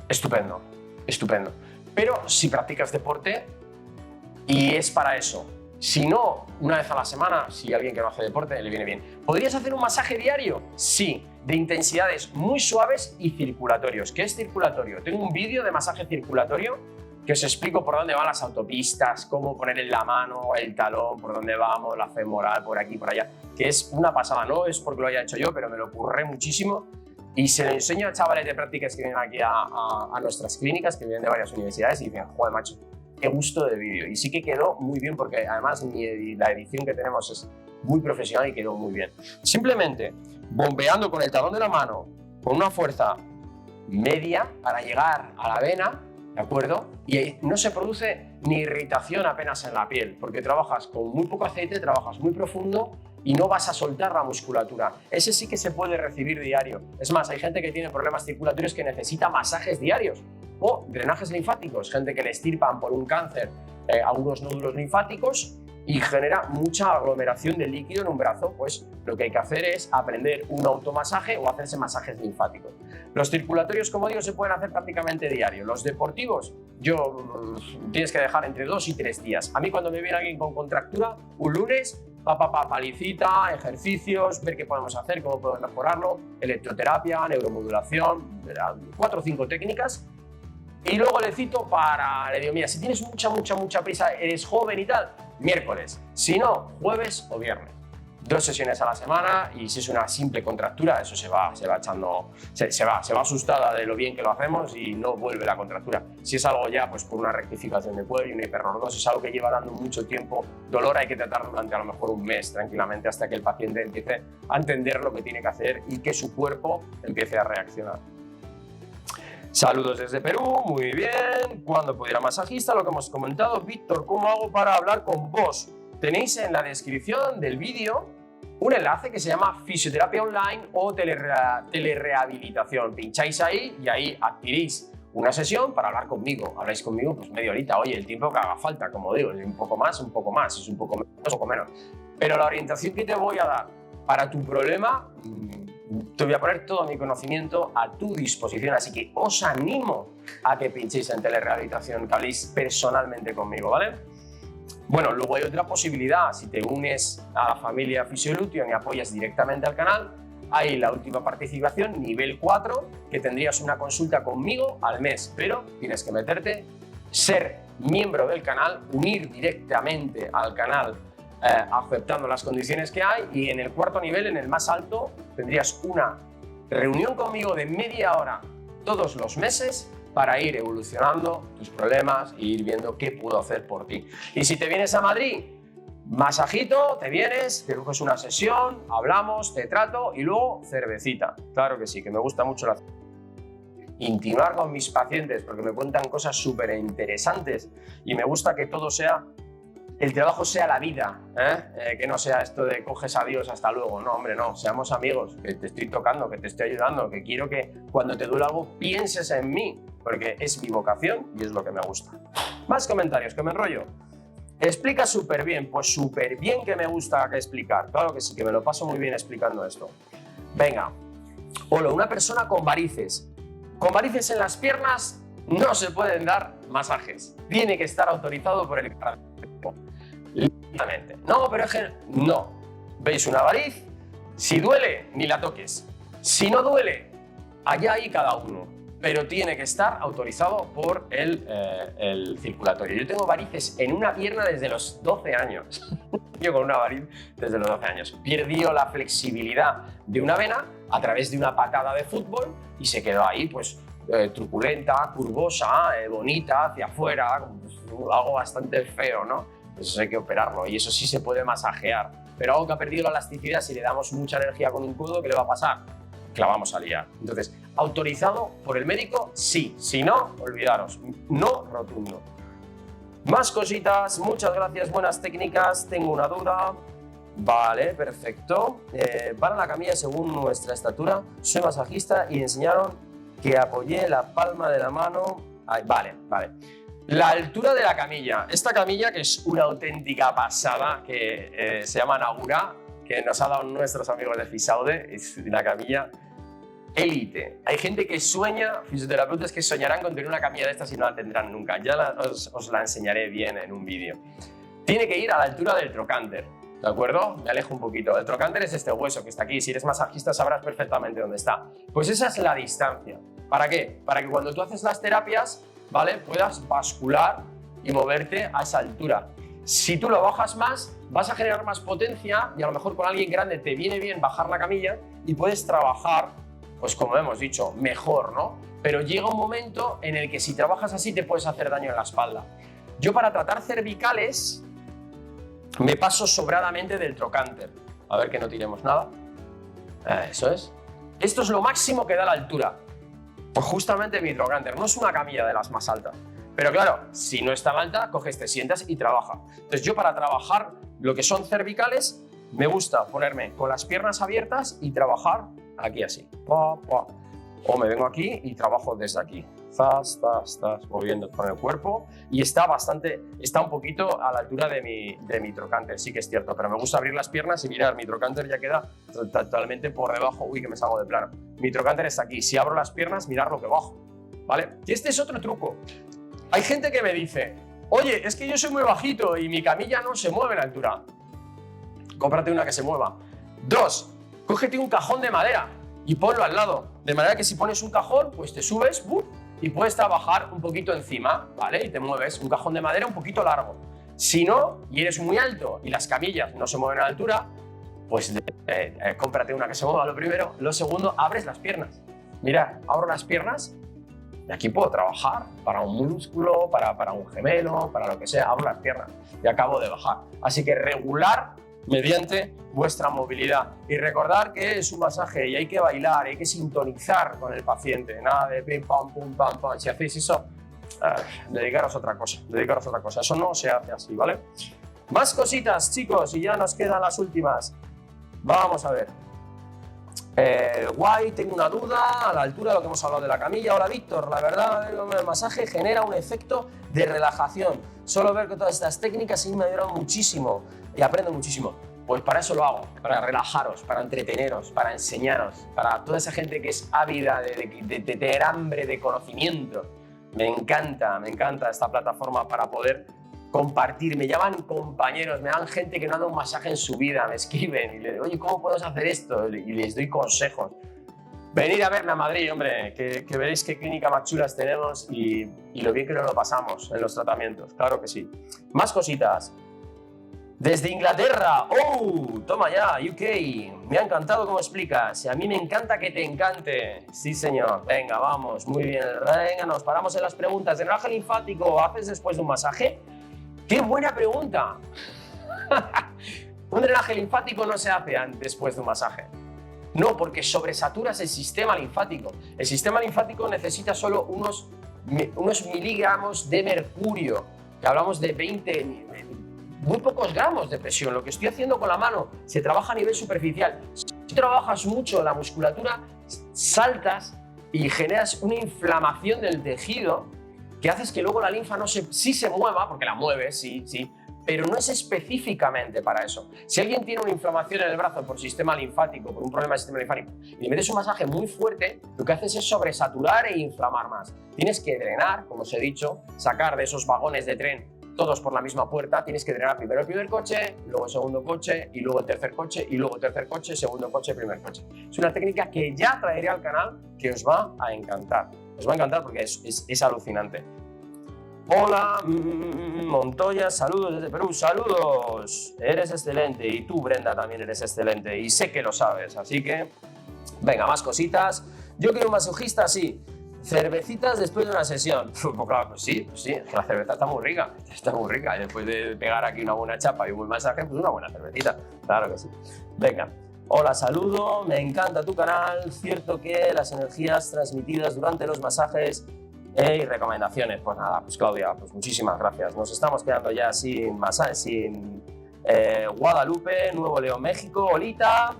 estupendo, estupendo. Pero si practicas deporte y es para eso. Si no, una vez a la semana, si alguien que no hace deporte le viene bien. ¿Podrías hacer un masaje diario? Sí, de intensidades muy suaves y circulatorios. ¿Qué es circulatorio? Tengo un vídeo de masaje circulatorio que os explico por dónde van las autopistas, cómo poner en la mano el talón, por dónde vamos, la femoral, por aquí, por allá, que es una pasada. No es porque lo haya hecho yo, pero me lo curré muchísimo y se lo enseño a chavales de prácticas que vienen aquí a nuestras clínicas, que vienen de varias universidades y dicen, joder, macho, qué gusto de vídeo. Y sí que quedó muy bien porque además la edición que tenemos es muy profesional y quedó muy bien. Simplemente bombeando con el talón de la mano con una fuerza media para llegar a la vena, ¿de acuerdo? Y no se produce ni irritación apenas en la piel porque trabajas con muy poco aceite, trabajas muy profundo y no vas a soltar la musculatura. Ese sí que se puede recibir diario. Es más, hay gente que tiene problemas circulatorios que necesita masajes diarios o drenajes linfáticos, gente que le extirpan por un cáncer algunos nódulos linfáticos y genera mucha aglomeración de líquido en un brazo, pues lo que hay que hacer es aprender un automasaje o hacerse masajes linfáticos. Los circulatorios, como digo, se pueden hacer prácticamente diario. Los deportivos, tienes que dejar entre 2 y 3 días. A mí cuando me viene alguien con contractura, un lunes, palicita, ejercicios, ver qué podemos hacer, cómo podemos mejorarlo, electroterapia, neuromodulación, 4 o 5 técnicas. Y luego le cito le digo, mira, si tienes mucha prisa, eres joven y tal, miércoles. Si no, jueves o viernes. 2 sesiones a la semana, y si es una simple contractura, eso se va echando, se va asustada de lo bien que lo hacemos y no vuelve la contractura. Si es algo ya, pues por una rectificación de cuello, una hiperlordosis, es algo que lleva dando mucho tiempo dolor, hay que tratar durante a lo mejor un mes tranquilamente hasta que el paciente empiece a entender lo que tiene que hacer y que su cuerpo empiece a reaccionar. Saludos desde Perú, muy bien. ¿Cuándo puedo ir a masajista? Lo que hemos comentado. Víctor, ¿cómo hago para hablar con vos? Tenéis en la descripción del vídeo un enlace que se llama Fisioterapia Online o Telerehabilitación. Pincháis ahí y ahí adquirís una sesión para hablar conmigo. Habláis conmigo pues media horita, oye, el tiempo que haga falta, como digo, un poco más, es un poco menos. Pero la orientación que te voy a dar para tu problema, te voy a poner todo mi conocimiento a tu disposición, así que os animo a que pinchéis en Telerehabilitación, que habléis personalmente conmigo, ¿vale? Bueno, luego hay otra posibilidad, si te unes a la familia Fisiolution y apoyas directamente al canal, hay la última participación, nivel 4, que tendrías una consulta conmigo al mes, pero tienes que meterte, ser miembro del canal, unir directamente al canal aceptando las condiciones que hay, y en el cuarto nivel, en el más alto, tendrías una reunión conmigo de media hora todos los meses para ir evolucionando tus problemas e ir viendo qué puedo hacer por ti. Y si te vienes a Madrid, masajito, te vienes, te coges una sesión, hablamos, te trato y luego cervecita. Claro que sí, que me gusta mucho la intimar con mis pacientes porque me cuentan cosas súper interesantes y me gusta que todo sea, el trabajo sea la vida, que no sea esto de coges adiós, hasta luego. No, hombre, no, seamos amigos, que te estoy tocando, que te estoy ayudando, que quiero que cuando te duele algo pienses en mí, porque es mi vocación y es lo que me gusta. Más comentarios, que me enrollo. Explica súper bien, pues súper bien que me gusta explicar, claro que sí, que me lo paso muy bien explicando esto. Venga, hola, una persona con varices. Con varices en las piernas no se pueden dar masajes, tiene que estar autorizado por el cardiólogo. No, pero es que no. ¿Veis una variz? Si duele, ni la toques. Si no duele, allá hay cada uno. Pero tiene que estar autorizado por el circulatorio. Yo tengo varices en una pierna desde los 12 años. Yo con una variz desde los 12 años. Perdió la flexibilidad de una vena a través de una patada de fútbol y se quedó ahí, pues, truculenta, curvosa, bonita, hacia afuera, pues, algo bastante feo, ¿no? Eso hay que operarlo y eso sí se puede masajear. Pero algo que ha perdido la elasticidad, si le damos mucha energía con un codo, ¿qué le va a pasar? Que la vamos a liar. Entonces, autorizado por el médico, sí. Si no, olvidaros. No rotundo. Más cositas. Muchas gracias. Buenas técnicas. Tengo una duda. Vale, perfecto. Para la camilla según nuestra estatura. Soy masajista y enseñaron que apoyé la palma de la mano. Ay, vale. La altura de la camilla. Esta camilla, que es una auténtica pasada, que se llama Naura, que nos ha dado nuestros amigos de Fisaude, es una camilla élite. Hay gente que sueña, fisioterapeutas que soñarán con tener una camilla de estas y no la tendrán nunca. Ya os la enseñaré bien en un vídeo. Tiene que ir a la altura del trocánter, ¿de acuerdo? Me alejo un poquito. El trocánter es este hueso que está aquí. Si eres masajista sabrás perfectamente dónde está. Pues esa es la distancia. ¿Para qué? Para que cuando tú haces las terapias, ¿vale?, puedas bascular y moverte a esa altura. Si tú lo bajas más, vas a generar más potencia y a lo mejor con alguien grande te viene bien bajar la camilla y puedes trabajar, pues como hemos dicho, mejor, ¿no? Pero llega un momento en el que si trabajas así te puedes hacer daño en la espalda. Yo para tratar cervicales me paso sobradamente del trocánter. A ver que no tiremos nada. Eso es. Esto es lo máximo que da la altura. Pues justamente mi trocánter. No es una camilla de las más altas. Pero claro, si no es tan alta, coges, te sientas y trabaja. Entonces yo para trabajar lo que son cervicales, me gusta ponerme con las piernas abiertas y trabajar aquí así. O me vengo aquí y trabajo desde aquí. Zas, moviendo con el cuerpo. Y está un poquito a la altura de mi trocánter, sí que es cierto. Pero me gusta abrir las piernas y mirar, mi trocánter ya queda totalmente por debajo. Uy, que me salgo de plano. Mi trocánter está aquí. Si abro las piernas, mirar lo que bajo. ¿Vale? Y este es otro truco. Hay gente que me dice, oye, es que yo soy muy bajito y mi camilla no se mueve en altura. Cómprate una que se mueva. 2, cógete un cajón de madera y ponlo al lado. De manera que si pones un cajón, pues te subes y puedes trabajar un poquito encima, ¿vale? Y te mueves. Un cajón de madera un poquito largo. Si no, y eres muy alto y las camillas no se mueven a la altura, pues cómprate una que se mueva lo primero. Lo segundo, abres las piernas. Mira, abro las piernas y aquí puedo trabajar para un músculo, para un gemelo, para lo que sea. Abro las piernas y acabo de bajar. Así que regular mediante vuestra movilidad. Y recordar que es un masaje y hay que bailar, hay que sintonizar con el paciente. Nada de pim, pam, pum, pam, pam. Si hacéis eso, dedicaros a otra cosa. Dedicaros a otra cosa. Eso no se hace así, ¿vale? Más cositas, chicos, y ya nos quedan las últimas. Vamos a ver. Guay, tengo una duda a la altura de lo que hemos hablado de la camilla. Hola, Víctor, la verdad, el masaje genera un efecto de relajación. Solo ver que todas estas técnicas sí me ayudan muchísimo y aprendo muchísimo. Pues para eso lo hago, para relajaros, para entreteneros, para enseñaros, para toda esa gente que es ávida de tener hambre de conocimiento. Me encanta esta plataforma para poder compartir. Me llaman compañeros, me dan gente que no ha dado un masaje en su vida, me escriben y le digo, oye, ¿cómo podemos hacer esto? Y les doy consejos. Venid a verme a Madrid, hombre, que veréis qué clínica más chulas tenemos y lo bien que nos lo pasamos en los tratamientos, claro que sí. Más cositas. Desde Inglaterra, ¡oh! Toma ya, UK. Me ha encantado cómo explicas. Y a mí me encanta que te encante. Sí, señor. Venga, vamos. Muy bien. Venga, nos paramos en las preguntas. ¿Drenaje linfático haces después de un masaje? ¡Qué buena pregunta! Un drenaje linfático no se hace después de un masaje. No, porque sobresaturas el sistema linfático. El sistema linfático necesita solo unos miligramos de mercurio. Que hablamos de 20... muy pocos gramos de presión. Lo que estoy haciendo con la mano se trabaja a nivel superficial. Si trabajas mucho la musculatura, saltas y generas una inflamación del tejido que haces que luego la linfa sí se mueva, porque la mueves, sí, pero no es específicamente para eso. Si alguien tiene una inflamación en el brazo por sistema linfático, por un problema del sistema linfático, y le metes un masaje muy fuerte, lo que haces es sobresaturar e inflamar más. Tienes que drenar, como os he dicho, sacar de esos vagones de tren todos por la misma puerta. Tienes que drenar primero el primer coche, luego el segundo coche, y luego el tercer coche, y luego el tercer coche, segundo coche, primer coche. Es una técnica que ya traeré al canal que os va a encantar. Os va a encantar porque es alucinante. Hola, Montoya, saludos desde Perú, saludos. Eres excelente y tú, Brenda, también eres excelente y sé que lo sabes, así que venga, más cositas. Yo quiero un masajista, sí. Cervecitas después de una sesión. Pues claro, pues sí, es que la cerveza está muy rica, y después de pegar aquí una buena chapa y un buen masaje, pues una buena cervecita, claro que sí. Venga, hola, saludo, me encanta tu canal, cierto que las energías transmitidas durante los masajes y recomendaciones, pues nada, pues Claudia, pues muchísimas gracias. Nos estamos quedando ya sin masajes, sin Guadalupe, Nuevo León, México, Olita.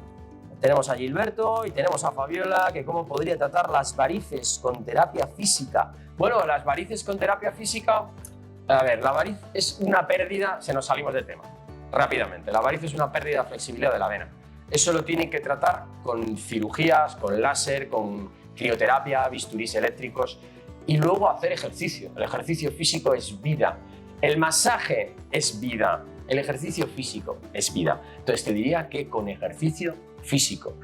Tenemos a Gilberto y tenemos a Fabiola, que cómo podría tratar las varices con terapia física. Bueno, las varices con terapia física, a ver, la variz es una pérdida, se nos salimos del tema, rápidamente. La variz es una pérdida de flexibilidad de la vena. Eso lo tienen que tratar con cirugías, con láser, con crioterapia, bisturís eléctricos y luego hacer ejercicio. El ejercicio físico es vida. El masaje es vida. El ejercicio físico es vida. Entonces te diría que con ejercicio físico.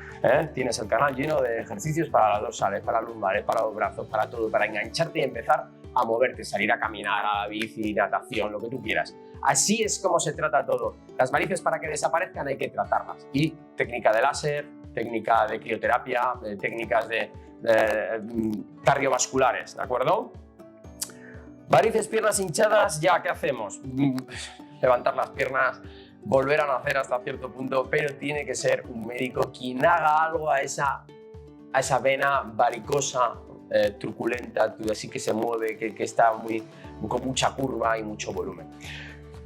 Tienes el canal lleno de ejercicios para las dorsales, para los lumbares, para los brazos, para todo, para engancharte y empezar a moverte, salir a caminar, a la bici, natación, lo que tú quieras. Así es como se trata todo. Las varices, para que desaparezcan, hay que tratarlas. Y técnica de láser, técnica de crioterapia, técnicas de cardiovasculares, ¿de acuerdo? Varices, piernas hinchadas, ya, ¿qué hacemos? Levantar las piernas, volver a nacer hasta cierto punto, pero tiene que ser un médico quien haga algo a esa vena varicosa, truculenta, así que se mueve, que está con mucha curva y mucho volumen.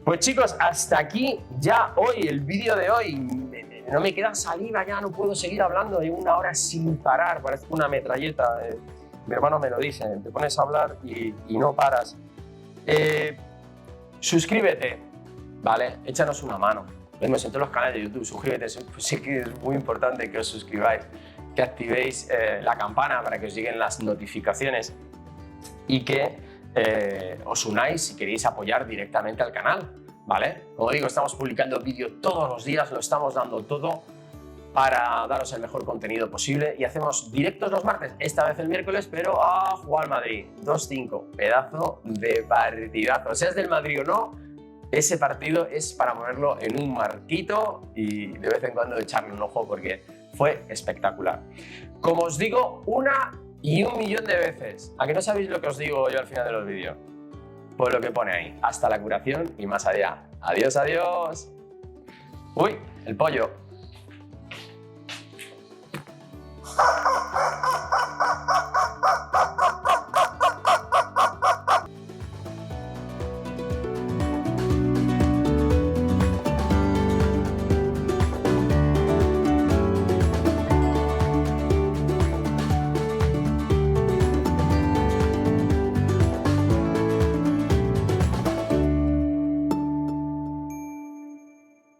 Pues chicos, hasta aquí ya hoy, el vídeo de hoy. No me queda saliva, ya no puedo seguir hablando de una hora sin parar, parece una metralleta. Mi hermano me lo dice, te pones a hablar y no paras. Suscríbete, ¿vale? Échanos una mano. Vemos en todos los canales de YouTube, suscríbete. Pues sí que es muy importante que os suscribáis, que activéis la campana para que os lleguen las notificaciones y que os unáis si queréis apoyar directamente al canal, ¿vale? Como digo, estamos publicando vídeos todos los días, lo estamos dando todo para daros el mejor contenido posible y hacemos directos los martes, esta vez el miércoles, pero a jugar Madrid, 2-5, pedazo de partidazo. Seas del Madrid o no, ese partido es para ponerlo en un marquito y de vez en cuando echarle un ojo porque fue espectacular. Como os digo una y un millón de veces, ¿a que no sabéis lo que os digo yo al final de los vídeos? Pues lo que pone ahí, hasta la curación y más allá. Adiós, adiós. Uy, el pollo.